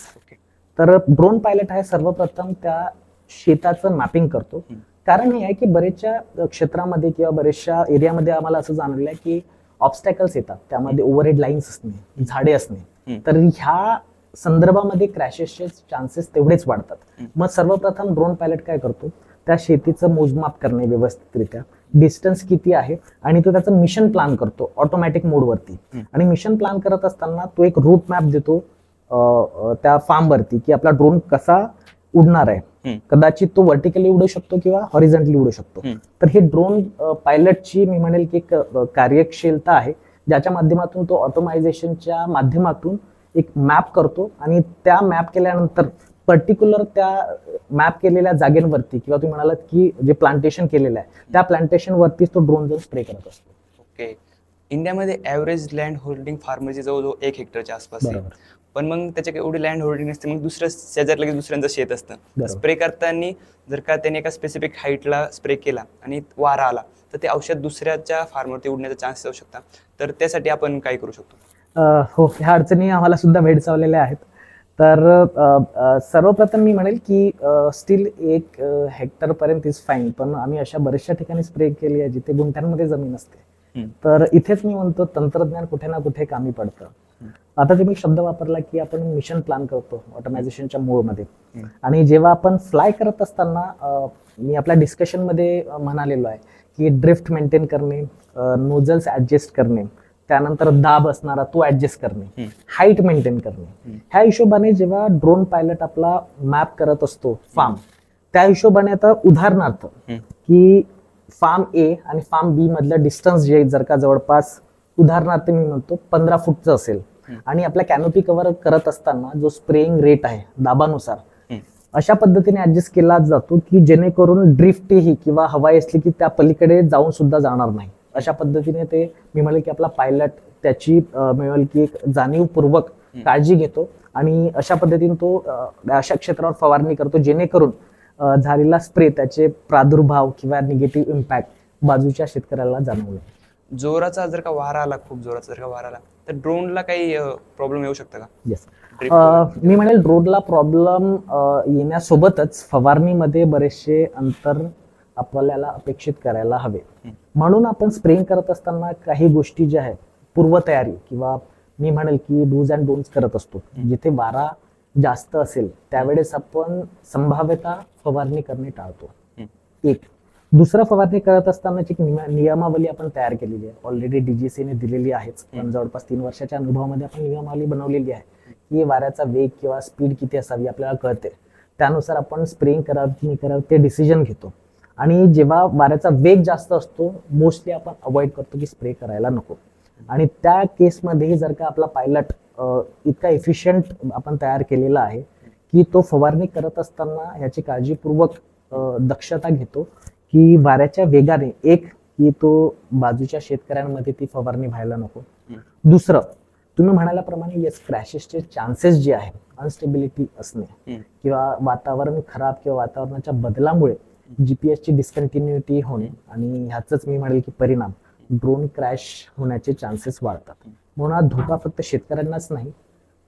Speaker 1: तर ड्रोन पायलट आहे सर्वप्रथम त्या शेताचं मॅपिंग करतो. कारण हे आहे की बरेचशा क्षेत्रामध्ये किंवा बरेचशा एरियामध्ये आम्हाला असं जाणवलं आहे की ऑब्स्टॅकल्स येतात, त्यामध्ये ओव्हरहेड लाईन्स असणे, झाडे असणे, तर ह्या संदर्भामध्ये क्रॅशेसचे चान्सेस तेवढेच वाढतात. मग सर्वप्रथम ड्रोन पायलट काय करतो, त्या शेतीचं मोजमाप करणे व्यवस्थितरित्या, डिस्टन्स किती आहे आणि तो त्याचं मिशन प्लॅन करतो ऑटोमॅटिक मोडवरती. आणि मिशन प्लॅन करत असताना तो एक रूट मॅप देतो त्या फार्मवरती की आपला ड्रोन कसा उडणार आहे. कदाचित तो व्हर्टिकली उडू शकतो किंवा हॉरिझॉन्टली उडू शकतो. तर हे ड्रोन पायलटची मी म्हणेल की एक कार्यक्षमता आहे, ज्याच्या माध्यमातून तो ऑटोमायझेशनच्या माध्यमातून एक मॅप करतो आणि त्या मॅप केल्यानंतर पर्टिक्युलर त्या मॅप केलेल्या जागेवरती किंवा तुम्ही म्हणालात की जे प्लांटेशन केलेलं आहे त्या प्लांटेशन वरतीच तो ड्रोन जाऊन स्प्रे करत असतो.
Speaker 3: ओके. इंडियामध्ये ॲव्हरेज लँड होल्डिंग फार्मरची जवळजवळ 1 हेक्टरच्या आसपास आहे. पण मग त्याच्या एवढी लँड होल्डिंग नसते, मग दुसऱ्या शेजारला लगेच दुसऱ्यांचं शेत असतं. स्प्रे करताना जर का त्याने एका स्पेसिफिक हाईटला स्प्रे केला आणि वारा आला तर ते औषध दुसऱ्याच्या फार्मवरती उडण्याचा चान्सेस असू शकतात. तर त्यासाठी आपण काय करू शकतो?
Speaker 1: हो, ह्या अडचणी आम्हाला सुद्धा भेडसावलेल्या आहेत. तर सर्वप्रथम मी म्हणेल की स्टील 1 हेक्टर पर्यंत इज फाईन, पण आम्ही अशा बऱ्याचशा ठिकाणी स्प्रे केली आहे जिथे गुंठ्यांमध्ये जमीन असते. तर इथेच मी म्हणतो तंत्रज्ञान कुठे ना कुठे कामी पडतं. आता तुम्ही शब्द वापरला की आपण मिशन प्लॅन करतो ऑटोमायझेशनच्या मोडमध्ये, आणि जेव्हा आपण फ्लाय करत असताना मी आपल्या डिस्कशन मध्ये म्हणालेलो आहे की ड्रिफ्ट मेंटेन करणे, नोझल्स ऍडजस्ट करणे, त्यानंतर दाब असणारा तो ऍडजस्ट करणे, हाईट मेंटेन करणे, ह्या हिशोबाने जेव्हा ड्रोन पायलट आपला मॅप करत असतो फार्म, त्या हिशोबाने आता उदाहरणार्थ की फार्म ए आणि फार्म बी मधलं डिस्टन्स जे जर का जवळपास उदाहरणार्थ मी म्हणतो 15 फूटचं असेल आणि आपला कॅनोपी कव्हर करत असताना जो स्प्रेइंग रेट आहे दाबानुसार अशा पद्धतीने ऍडजस्ट केला जातो की जेणेकरून ड्रिफ्ट ही किंवा हवा असली की त्या पलीकडे जाऊन सुद्धा जाणार नाही. अशा पद्धतीने ते मी म्हणेल की आपला पायलट त्याची मिळेल की एक जाणीवपूर्वक काळजी घेतो आणि अशा पद्धतीने तो अशा क्षेत्रावर फवारणी करतो जेणेकरून झालेला स्प्रे त्याचे प्रादुर्भाव किंवा निगेटिव्ह इम्पॅक्ट बाजूच्या शेतकऱ्याला जाणवलं.
Speaker 3: जोराचा जर का वारा आला, खूप जोराचा जर का वारा आला तर ड्रोनला काही प्रॉब्लेम येऊ शकतं का?
Speaker 1: येस, मी म्हणेल ड्रोनला प्रॉब्लेम येण्यासोबतच फवारणीमध्ये बरेचसे अंतर आपल्याला अपेक्षित करायला हवे. म्हणून आपण स्प्रेइंग करत असताना काही गोष्टी ज्या आहेत पूर्वतयारी किंवा मी म्हणेल की डूज अँड डोंट्स करत असतो. जिथे वारा जास्त असेल त्यावेळेस आपण संभाव्यता फवारणी करणे टाळतो. एक दुसरा फवारणी करत असतानाची नियमावली आपण तयार केलेली आहे, ऑलरेडी डीजीसीने दिलेली आहेच, पण जवळपास 3 वर्षाच्या अनुभवामध्ये आपण नियमावली बनवलेली आहे की वाऱ्याचा वेग किंवा स्पीड किती असावी आपल्याला कळते, त्यानुसार आपण स्प्रेइंग करावं की नाही करावं ते डिसिजन घेतो. आणि जेव्हा वाऱ्याचा वेग जास्त असतो मोस्टली आपण अवॉइड करतो की स्प्रे करायला नको. आणि त्या केसमध्ये जर का आपला पायलट इतका एफिशियंट आपण तयार केलेला आहे की तो फवारणी करत असताना ह्याची काळजीपूर्वक दक्षता घेतो की वाऱ्याच्या वेगाने एक की तो बाजूच्या शेतकऱ्यांमध्ये ती फवारणी व्हायला नको. दुसरं तुम्ही म्हणाल्याप्रमाणे येस क्रॅशेसचे चान्सेस जे आहे अनस्टेबिलिटी असणे किंवा वातावरण खराब किंवा वातावरणाच्या बदलामुळे GPS ची डिस्कंटिन्युटी होणे आणि ह्याच मी म्हणेल की परिणाम ड्रोन क्रॅश होण्याचे चान्सेस वाढतात. म्हणून हा धोका फक्त शेतकऱ्यांनाच नाही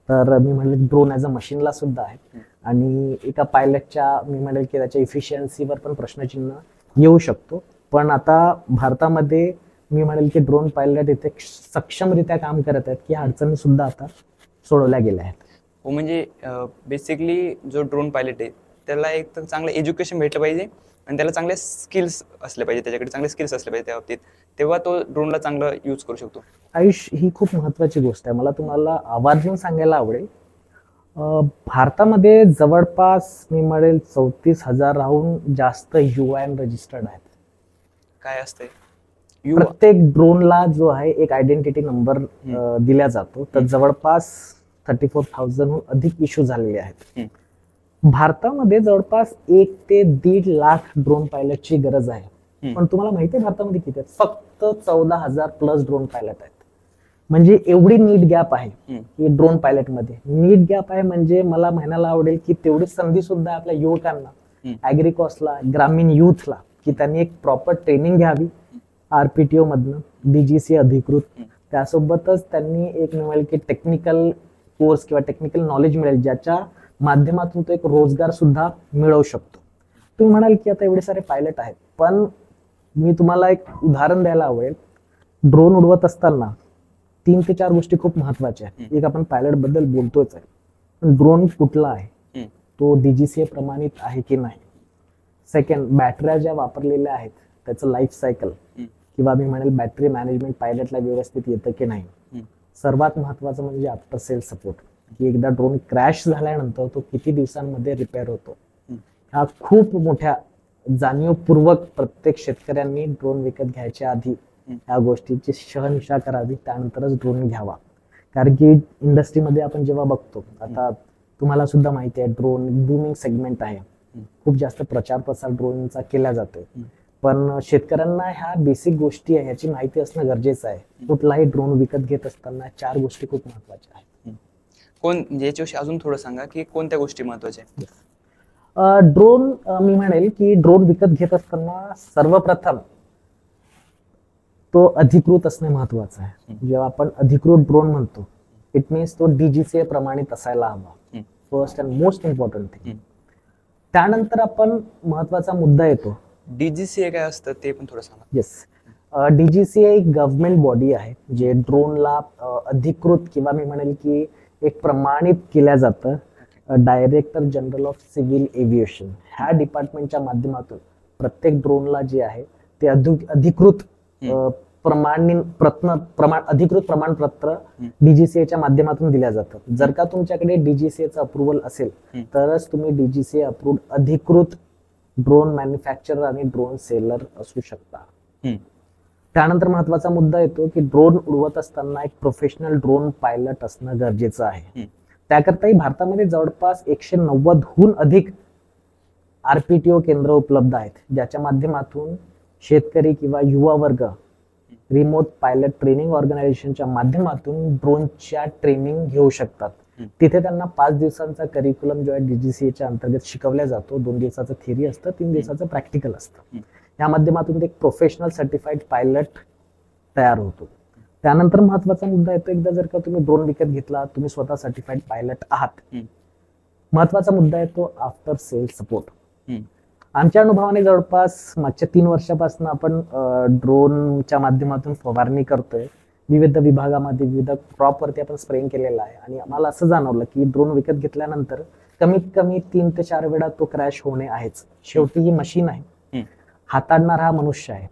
Speaker 1: तर मी म्हणेल ड्रोन ॲज अ मशीनला सुद्धा आहे आणि एका पायलटच्या मी म्हणेल की त्याच्या इफिशियन्सीवर पण प्रश्नचिन्ह येऊ शकतो. पण आता भारतामध्ये मी म्हणेल की ड्रोन पायलट इथे सक्षमरित्या काम करत आहेत की अडचणी सुद्धा आता सोडवल्या गेल्या आहेत.
Speaker 3: हो, म्हणजे बेसिकली जो ड्रोन पायलट आहे त्याला एक तर चांगलं एज्युकेशन भेटलं पाहिजे आणि त्याला चांगले स्किल्स असले पाहिजे, त्याच्याकडे चांगले स्किल्स असले पाहिजे त्या बाबतीत, तेव्हा तो ड्रोनला चांगलं यूज करू शकतो.
Speaker 1: आयुष ही खूप महत्वाची गोष्ट आहे. मला तुम्हाला आवर्जून सांगायला आवडेल भारतामध्ये जवळपास मी म्हणेल 34,000 जास्त UIN रजिस्टर्ड आहेत.
Speaker 3: काय असतंय
Speaker 1: प्रत्येक ड्रोनला जो आहे एक आयडेंटिटी नंबर दिला जातो तर जवळपास 34,000 अधिक इश्यू झालेले आहेत. भारतामध्ये जवळपास 1 ते 1.5 लाख ड्रोन पायलटची गरज आहे. पण तुम्हाला माहिती आहे भारतामध्ये किती आहेत? फक्त 14,000 प्लस ड्रोन पायलट आहेत. म्हणजे एवढी नीट गॅप आहे की ड्रोन पायलट मध्ये नीट गॅप आहे. म्हणजे मला म्हणायला आवडेल की तेवढी संधी सुद्धा आपल्या युवकांना ऍग्रिकॉसला ग्रामीण युथला की त्यांनी एक प्रॉपर ट्रेनिंग घ्यावी RPTO मधनं DGCA अधिकृत. त्यासोबतच त्यांनी एक मिळेल की टेक्निकल कोर्स किंवा टेक्निकल नॉलेज मिळेल ज्याच्या माध्यमातून तो एक रोजगार सुद्धा मिळवू शकतो. तुम्ही म्हणाल की आता एवढे सारे पायलट आहेत पण मी तुम्हाला एक उदाहरण द्यायला आवडेल. ड्रोन उडवत असताना 3 ते 4 गोष्टी खूप महत्वाच्या आहेत. एक आपण पायलट बद्दल बोलतोच आहे पण ड्रोन कुठला आहे, तो DGCA प्रमाणित आहे की नाही. सेकंड, बॅटऱ्या ज्या वापरलेल्या आहेत त्याचं लाईफ सायकल किंवा मी म्हणेल बॅटरी मॅनेजमेंट पायलटला व्यवस्थित येतं की नाही. सर्वात महत्वाचं म्हणजे आफ्टर सेल सपोर्ट की एकदा ड्रोन क्रॅश झाल्यानंतर तो किती दिवसांमध्ये रिपेअर होतो. ह्या खूप मोठ्या जाणीवपूर्वक प्रत्येक शेतकऱ्यांनी ड्रोन विकत घ्यायच्या आधी ह्या गोष्टीची शहनिशा करावी, त्यानंतरच ड्रोन घ्यावा. कारण की इंडस्ट्रीमध्ये आपण जेव्हा बघतो आता तुम्हाला सुद्धा माहिती आहे ड्रोन बूमिंग सेगमेंट आहे. खूप जास्त प्रचार प्रसार ड्रोनचा केला जातो पण शेतकऱ्यांना ह्या बेसिक गोष्टी आहे ह्याची माहिती असणं गरजेचं आहे. कुठलाही ड्रोन विकत घेत असताना 4 गोष्टी खूप महत्वाच्या आहेत.
Speaker 3: याच्याविषयी अजून थोडं सांगा की कोणत्या गोष्टी महत्वाच्या आहेत.
Speaker 1: ड्रोन मी म्हणेल की ड्रोन विकत घेत असताना सर्वप्रथम तो अधिकृत असणे महत्वाचं आहे. जेव्हा आपण अधिकृत ड्रोन म्हणतो इट मीन्स तो DGCA प्रमाणित असायला हवा. First and most important thing. त्यानंतर आपण महत्वाचा मुद्दा येतो
Speaker 3: DGCA काय असतं ते पण थोडं सांगा.
Speaker 1: येस, DGCA एक गव्हर्नमेंट बॉडी आहे जे ड्रोनला अधिकृत किंवा मी म्हणेल की एक प्रमाणित केल्या जातं. Director general of civil aviation ह्या डिपार्टमेंटच्या माध्यमातून प्रत्येक ड्रोनला जे आहे ते अधिकृत अधिकृत प्रमाणपत्र DGCAच्या माध्यमातून दिल्या जातात. जर का तुमच्याकडे DGCAचं अप्रुव्हल असेल तरच तुम्ही DGCA अप्रूव्ड अधिकृत ड्रोन मॅन्युफॅक्चरर आणि ड्रोन सेलर असू शकता. त्यानंतर महत्वाचा मुद्दा येतो की ड्रोन उडवत असताना एक प्रोफेशनल ड्रोन पायलट असणं गरजेचं आहे. त्याकरताही भारतामध्ये जवळपास 190हून अधिक RPTO केंद्र उपलब्ध आहेत ज्याच्या माध्यमातून शेतकरी किंवा युवा वर्ग रिमोट पायलट ट्रेनिंग ऑर्गनायझेशनच्या माध्यमातून ड्रोनच्या ट्रेनिंग घेऊ शकतात. तिथे त्यांना 5 दिवसांचा करिक्युलम जो आहे DGCAच्या अंतर्गत शिकवला जातो. 2 दिवसाचं थिअरी असतं, 3 दिवसाचं प्रॅक्टिकल असतं. या माध्यमातून एक प्रोफेशनल सर्टिफाईड पायलट तयार होतो. त्यानंतर महत्वाचा मुद्दा येतो एकदा जर का तुम्ही ड्रोन विकत घेतला तुम्ही स्वतः सर्टिफाईड पायलट आहात. महत्वाचा मुद्दा येतो आफ्टर सेल सपोर्ट. आमच्या अनुभवाने जवळपास मागच्या 3 वर्षापासून आपण ड्रोनच्या माध्यमातून फवारणी करतोय. विविध विभागामध्ये विविध क्रॉपवरती आपण स्प्रेइंग केलेला आहे आणि आम्हाला असं जाणवलं की ड्रोन विकत घेतल्यानंतर कमीत कमी 3 ते 4 वेळा तो क्रॅश होणे आहेच. शेवटी ही मशीन आहे, हाताळणारा हा मनुष्य आहे.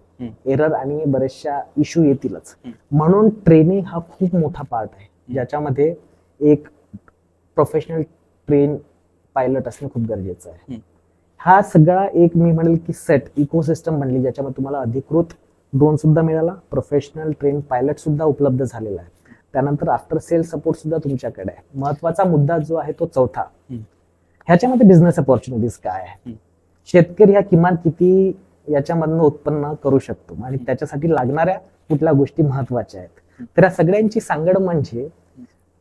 Speaker 1: एरर आणि बरेचशा इश्यू येतीलच. म्हणून ट्रेनिंग हा खूप मोठा पार्ट आहे ज्याच्यामध्ये एक प्रोफेशनल ट्रेन पायलट असणे खूप गरजेचं आहे. हा सगळा एक मी म्हणेल की सेट इकोसिस्टम बनली ज्याच्यामध्ये तुम्हाला अधिकृत ड्रोन सुद्धा मिळाला, प्रोफेशनल ट्रेन पायलट सुद्धा उपलब्ध झालेला आहे. त्यानंतर आफ्टर सेल सपोर्ट सुद्धा तुमच्याकडे आहे. महत्वाचा मुद्दा जो आहे तो चौथा, ह्याच्यामध्ये बिझनेस अपॉर्च्युनिटीज काय आहे, शेतकरी हा किमान किती याच्यामधनं उत्पन्न करू शकतो आणि त्याच्यासाठी लागणाऱ्या कुठल्या गोष्टी महत्वाच्या आहेत. तर या सगळ्यांची सांगड म्हणजे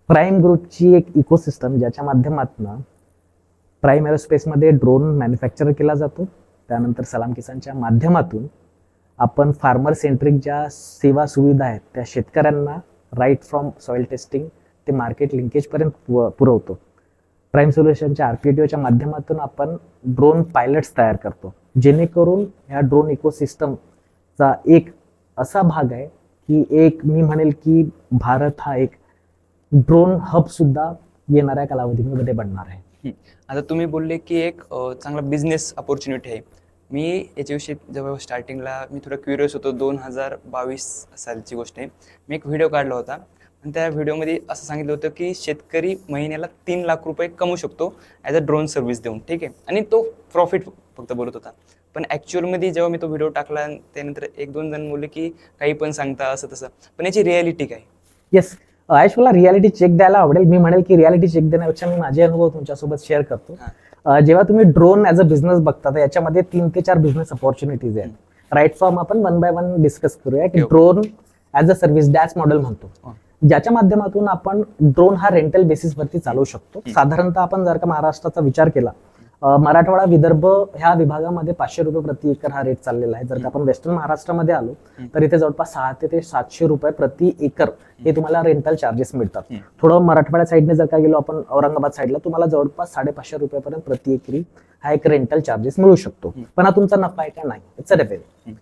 Speaker 1: प्राईम ग्रुपची एक इकोसिस्टम ज्याच्या माध्यमातून प्राईम एरोस्पेसमध्ये ड्रोन मॅन्युफॅक्चर केला जातो. त्यानंतर सलाम किसानच्या माध्यमातून आपण फार्मर सेंट्रिक ज्या सेवा सुविधा आहेत त्या शेतकऱ्यांना राईट फ्रॉम सॉइल टेस्टिंग ते मार्केट लिंकेजपर्यंत पुरवतो. प्राईम सोल्युशनच्या आरपीटीओच्या माध्यमातून आपण ड्रोन पायलट्स तयार करतो, जेणेकरून ह्या ड्रोन इकोसिस्टमचा एक असा भाग आहे की एक मी म्हणेल की भारत हा एक ड्रोन हब सुद्धा येणाऱ्या कालावधीमध्ये बनणार आहे.
Speaker 3: आता तुम्ही बोलले की एक चांगला बिझनेस अपॉर्च्युनिटी आहे. मी याच्याविषयी जेव्हा स्टार्टिंगला मी थोडं क्युरियस होतो, 2022 सालची गोष्ट आहे. मी एक व्हिडिओ काढला होता आणि त्या व्हिडिओमध्ये असं सांगितलं होतं की शेतकरी महिन्याला 3 लाख रुपये कमवू शकतो ॲज अ ड्रोन सर्व्हिस देऊन, ठीक आहे. आणि तो प्रॉफिट फक्त बोलत होता. पण ॲक्च्युअलमध्ये जेव्हा मी तो व्हिडिओ टाकला त्यानंतर 1-2 जण बोलले की काही पण सांगता असं तसं, पण याची रियालिटी काय?
Speaker 1: येस आयुष, मला रियालिटी चेक द्यायला आवडेल. मी म्हणेल की रियालिटी चेक देण्यापेक्षा मी माझे अनुभव तुमच्यासोबत शेअर करतो. जेव्हा तुम्ही ड्रोन ॲज अ बिझनेस बघता तर याच्यामध्ये 3 ते 4 बिझनेस अपॉर्च्युनिटीज आहेत. राईट फ्रॉम आपण 1 बाय 1 डिस्कस करूया की drone as a service dash model म्हणतो, ज्याच्या माध्यमातून आपण ड्रोन हा रेंटल बेसिसवरती चालवू शकतो. साधारणतः आपण जर का महाराष्ट्राचा विचार केला, मराठवाडा विदर्भ ह्या विभागामध्ये 500 रुपये प्रति एकर हा रेट चाललेला आहे. जर का आपण वेस्टर्न महाराष्ट्रामध्ये आलो तर इथे जवळपास 600 ते 700 रुपये प्रति एकर हे तुम्हाला रेंटल चार्जेस मिळतात. थोडं मराठवाड्या साईडने जर का गेलो आपण औरंगाबाद साईडला, तुम्हाला जवळपास 550 रुपयापर्यंत प्रति एकरी हा एक रेंटल चार्जेस मिळू शकतो. पण हा तुमचा नफा आहे का? नाही, इट्स अ रेव्हेन्यू.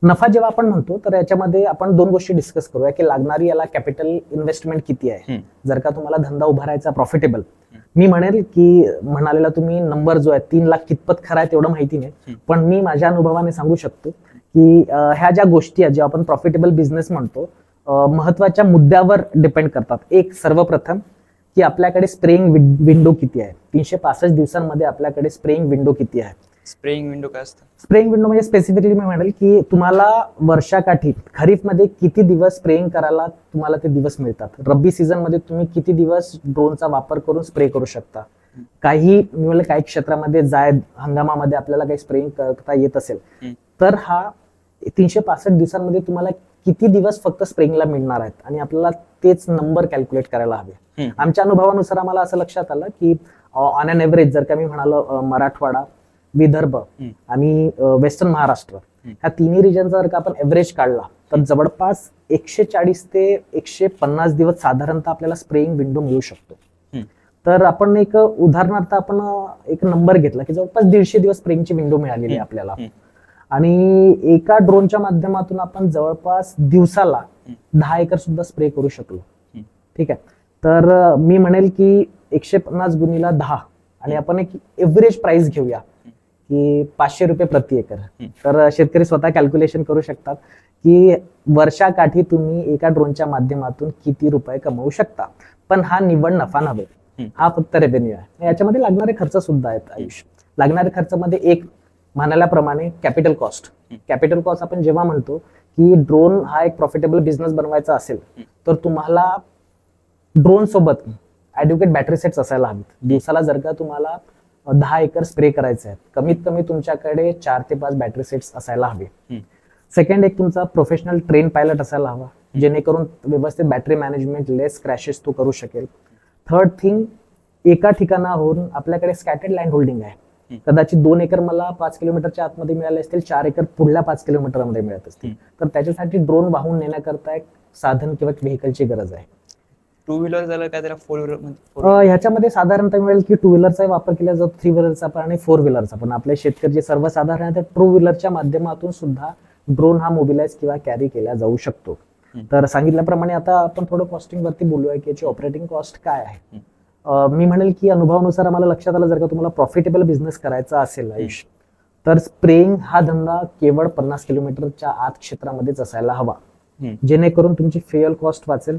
Speaker 1: नफा जेव्हा आपण म्हणतो तर याच्यामध्ये आपण 2 गोष्टी डिस्कस करूया की लागणारी याला कॅपिटल इन्व्हेस्टमेंट किती आहे. जर का तुम्हाला धंदा उभारायचा प्रॉफिटेबल, मी म्हणेल की म्हणालेला तुम्ही नंबर जो आहे 3 लाख कितपत खरा आहे तेवढं माहिती नाही, पण मी माझ्या अनुभवाने सांगू शकतो की ह्या ज्या गोष्टी आहेत, जे आपण प्रॉफिटेबल बिझनेस म्हणतो, महत्वाच्या मुद्द्यावर डिपेंड करतात. एक, सर्वप्रथम की आपल्याकडे स्प्रेइंग विंडो किती आहे. 365 दिवसांमध्ये आपल्याकडे स्प्रेइंग विंडो किती आहे.
Speaker 3: स्प्रेइंग विंडो काय असतं?
Speaker 1: स्प्रेइंग विंडो म्हणजे स्पेसिफिकली मी म्हणेल की तुम्हाला वर्षाकाठी खरीफमध्ये किती दिवस स्प्रेइंग करायला तुम्हाला ते दिवस मिळतात. रब्बी सीझन मध्ये तुम्ही किती दिवस ड्रोनचा वापर करून स्प्रे करू शकता. काही क्षेत्रामध्ये जायद हंगामामध्ये आपल्याला काही स्प्रेइंग करता येत असेल तर हा 365 दिवसांमध्ये तुम्हाला किती दिवस फक्त स्प्रेइंगला मिळणार आहेत आणि आपल्याला तेच नंबर कॅल्क्युलेट करायला हवे. आमच्या अनुभवानुसार आम्हाला असं लक्षात आलं की ऑन अन एव्हरेज जर का मी म्हणालो मराठवाडा, विदर्भ आणि वेस्टर्न महाराष्ट्र ह्या तिन्ही रिजनचा जर का आपण एव्हरेज काढला तर जवळपास 140 ते 150 दिवस साधारणतः आपल्याला स्प्रेइंग विंडो मिळू शकतो. तर आपण एक उदाहरणार्थ आपण एक नंबर घेतला की जवळपास 150 दिवस स्प्रेइंगची विंडो मिळालेली आहे आपल्याला, आणि एका ड्रोनच्या माध्यमातून आपण जवळपास दिवसाला 10 एकर सुद्धा स्प्रे करू शकलो. ठीक आहे, तर मी म्हणेल की 150 गुणिला 10 आणि आपण एक एव्हरेज प्राइस घेऊया की 500 रुपये प्रति एकर. तर शेतकरी स्वतः कॅल्क्युलेशन करू शकतात की वर्षाकाठी तुम्ही एका ड्रोनच्या माध्यमातून किती रुपये कमवू शकता. पण हा निव्वळ नफा नव्हे, हा फक्त रेव्हेन्यू आहे. याच्यामध्ये लागणारे खर्च सुद्धा आहेत आयुष. लागणारे खर्चामध्ये एक म्हणाल्याप्रमाणे कॅपिटल कॉस्ट. कॅपिटल कॉस्ट आपण जेव्हा म्हणतो की ड्रोन हा एक प्रॉफिटेबल बिझनेस बनवायचा असेल तर तुम्हाला ड्रोन सोबत ॲड्युकेट बॅटरी सेट्स असायला हवीत. दिवसाला जर का तुम्हाला 10 एकर स्प्रे करायचे आहेत, कमीत कमी तुमच्याकडे 4 ते 5 बॅटरी सेट्स असायला हवे. सेकंड, एक तुमचा प्रोफेशनल ट्रेन पायलट असायला हवा, जेणेकरून व्यवस्थित बॅटरी मॅनेजमेंट, लेस क्रॅशेस तो करू शकेल. थर्ड थिंग, एका ठिकाणाहून आपल्याकडे स्कॅटर्ड लँड होल्डिंग आहे. कदाचित 2 एकर मला 5 किलोमीटरच्या आतमध्ये मिळाले असतील, 4 एकर पुढल्या 5 किलोमीटरमध्ये मिळत असतील. तर त्याच्यासाठी ड्रोन वाहून नेण्याकरता एक साधन किंवा व्हेकलची गरज आहे.
Speaker 3: 2 व्हीलर झालं काय त्याला 4 व्हीलर?
Speaker 1: ह्याच्यामध्ये साधारणतः मिळेल की 2 व्हीलरचा वापर केला जातो, 3 व्हीलरचा पण आणि 4 व्हीलरचा पण. आपले शेतकरी जे सर्वसाधारण आहेत, 2 व्हीलरच्या माध्यमातून सुद्धा ड्रोन हा मोबिलाइज किंवा कॅरी केला जाऊ शकतो. तर सांगितल्याप्रमाणे आता आपण थोडं कॉस्टिंग वरती बोलूया की याची ऑपरेटिंग कॉस्ट काय आहे. मी म्हणेल की अनुभवानुसार आम्हाला लक्षात आलं, जर का तुम्हाला प्रॉफिटेबल बिझनेस करायचा असेल आयुष, तर स्प्रेइंग हा धंदा केवळ 50 किलोमीटरच्या आत क्षेत्रामध्येच असायला हवा, जेणेकरून तुमची फ्युएल कॉस्ट वाचेल,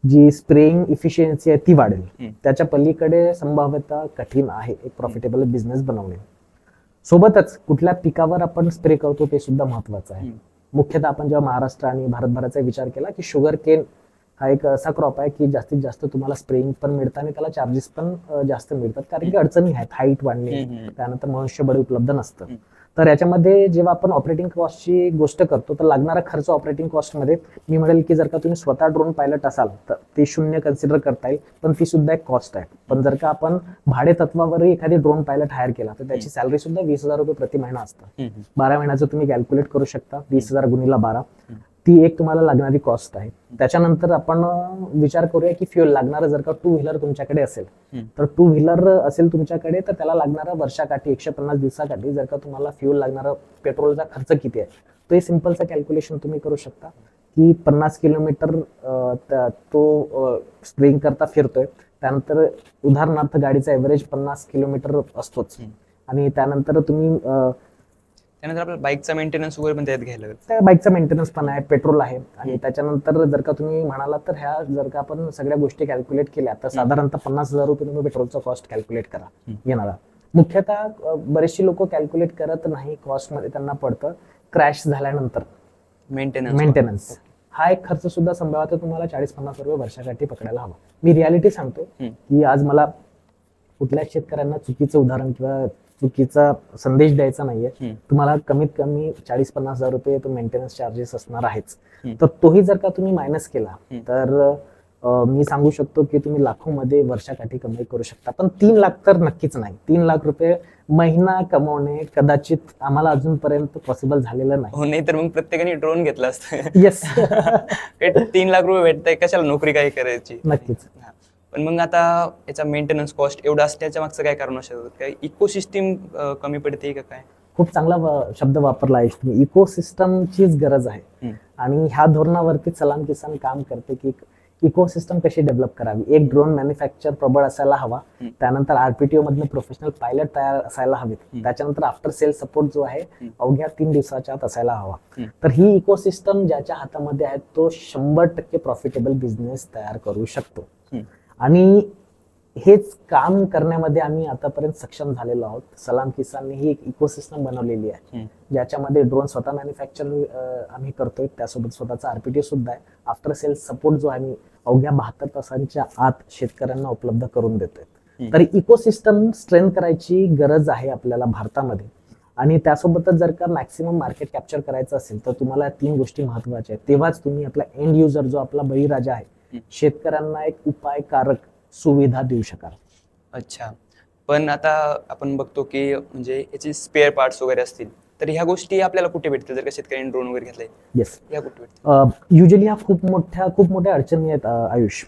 Speaker 1: जी स्प्रेइंग इफिशियन्सी आहे ती वाढेल. त्याच्या पलीकडे संभाव्यता कठीण आहे एक प्रॉफिटेबल बिझनेस बनवणे. सोबतच कुठल्या पिकावर आपण स्प्रे करतो ते सुद्धा महत्वाचं आहे. मुख्यतः आपण जेव्हा महाराष्ट्र आणि भारतभराचा विचार केला की शुगर केन हा एक असा क्रॉप आहे की जास्तीत जास्त तुम्हाला स्प्रेइंग पण मिळतं आणि त्याला चार्जेस पण जास्त मिळतात, कारण की अडचणी आहेत, हाईट वाढणे, त्यानंतर मनुष्यबळ उपलब्ध नसतं. तर याच्यामध्ये जेव्हा आपण ऑपरेटिंग कॉस्टची गोष्ट करतो तर लागणारा खर्च ऑपरेटिंग कॉस्टमध्ये मी म्हणेल की जर का तुम्ही स्वतः ड्रोन पायलट असाल तर ते शून्य कन्सिडर करता येईल, पण ती सुद्धा एक कॉस्ट आहे. पण जर का आपण भाडे तत्वावरही एखादी ड्रोन पायलट हायर केला तर त्याची सॅलरी सुद्धा 20,000 रुपये प्रति महिना असतं. 12 महिन्याचं तुम्ही कॅल्क्युलेट करू शकता, 20,000 गुणिला 12, ती एक तुम्हाला लागणारी कॉस्ट आहे. त्याच्यानंतर आपण विचार करूया की फ्युएल लागणारं, जर का टू व्हीलर तुमच्याकडे असेल तर टू व्हीलर असेल तुमच्याकडे तर त्याला लागणारा वर्षाकाठी 150 दिवसाकाठी जर का तुम्हाला फ्युएल लागणारा पेट्रोलचा खर्च किती आहे तो सिंपलचं कॅल्क्युलेशन तुम्ही करू शकता की 50 किलोमीटर तो स्प्रेइंग करता फिरतोय, त्यानंतर उदाहरणार्थ गाडीचा एव्हरेज 50 किलोमीटर असतोच, आणि त्यानंतर तुम्ही
Speaker 3: त्यानंतर आपल्याला बाईकचा मेंटेनन्स वगैरे पण त्यात घ्यायला लागेल.
Speaker 1: त्या बाईकचा मेंटेनन्स पण आहे, पेट्रोल आहे, आणि त्याच्यानंतर जर का तुम्ही म्हणाला तर ह्या जर का आपण सगळ्या गोष्टी कॅल्क्युलेट केल्या तर साधारणतः 50,000 रुपये तुम्ही पेट्रोलचा कॉस्ट कॅल्क्युलेट करा येणारा. मुख्यतः बरेचशी लोक कॅल्क्युलेट करत नाही, कॉस्ट मध्ये त्यांना पडतं क्रॅश झाल्यानंतर मेंटेनन्स हा एक खर्च सुद्धा संभाव्यतः तुम्हाला 40-50 रुपये वर्षाकाठी पकडायला हवा. मी रियालिटी सांगतो की आज मला कुठल्याच शेतकऱ्यांना चुकीचं उदाहरण किंवा चुकीचा संदेश द्यायचा नाहीये. तुम्हाला कमीत कमी 40-50 हजार रुपये तो मेंटेनन्स चार्जेस असणार आहेच. तर तोही जर का तुम्ही मायनस केला तर मी सांगू शकतो की तुम्ही लाखोमध्ये वर्षाकाठी कमाई करू शकता, पण 3 लाख तर नक्कीच नाही. 3 लाख रुपये महिना कमवणे कदाचित आम्हाला अजूनपर्यंत पॉसिबल झालेलं नाही.
Speaker 3: हो, नाही तर मग प्रत्येकाने ड्रोन घेतला असतं.
Speaker 1: येस.
Speaker 3: 3 लाख रुपये भेटताय, कशाला नोकरी काय करायची.
Speaker 1: नक्कीच.
Speaker 3: पण मग आता याचा मेंटेनन्स कॉस्ट एवढा असल्याच्या मागचं काय कारण असू शकतं? काय इकोसिस्टीम कमी पडते का काय?
Speaker 1: खूप चांगला शब्द वापरला आहे तुम्ही, इकोसिस्टमचीच गरज आहे. आणि ह्या धोरणावरती सलाम किसान काम करते की इकोसिस्टम कशी डेव्हलप करावी. एक ड्रोन मॅन्युफॅक्चर प्रबळ असायला हवा, त्यानंतर आरपीटीओ मधले प्रोफेशनल पायलट तयार असायला हवेत, त्याच्यानंतर आफ्टर सेल सपोर्ट जो आहे अवघ्या 3 दिवसाच्या आत असायला हवा. तर ही इकोसिस्टम ज्याच्या हातामध्ये आहे तो 100% प्रॉफिटेबल बिझनेस तयार करू शकतो. आणि हेच काम करण्यामध्ये आम्ही आतापर्यंत सक्षम झालेलो आहोत. सलाम किसानने ही एक इकोसिस्टम बनवलेली आहे ज्याच्यामध्ये ड्रोन स्वतः मॅन्युफॅक्चर आम्ही करतोय, त्यासोबत स्वतःचा आरपीटी सुद्धा आहे. आफ्टर सेल सपोर्ट जो आम्ही अवघ्या 72 तासांच्या आत शेतकऱ्यांना उपलब्ध करून देतोय. तर इकोसिस्टम स्ट्रेंथ करायची गरज आहे आपल्याला भारतामध्ये. आणि त्यासोबतच जर का मॅक्सिमम मार्केट कॅप्चर करायचं असेल तर तुम्हाला 3 गोष्टी महत्वाच्या आहेत. तेव्हाच तुम्ही आपला एंड युजर जो आपला बळीराजा आहे शेतकऱ्यांना एक उपायकारक सुविधा देऊ शकाल.
Speaker 3: अच्छा, पण आता आपण बघतो की म्हणजे याचे स्पेअर पार्ट्स वगैरे असतील तर ह्या गोष्टी आपल्याला कुठे भेटतील जर का शेतकऱ्यांनी ड्रोन वगैरे घेतलाय?
Speaker 1: येस,
Speaker 3: या कुठे भेटतील?
Speaker 1: युजली ह्या खूप मोठ्या अडचणी आहेत आयुष.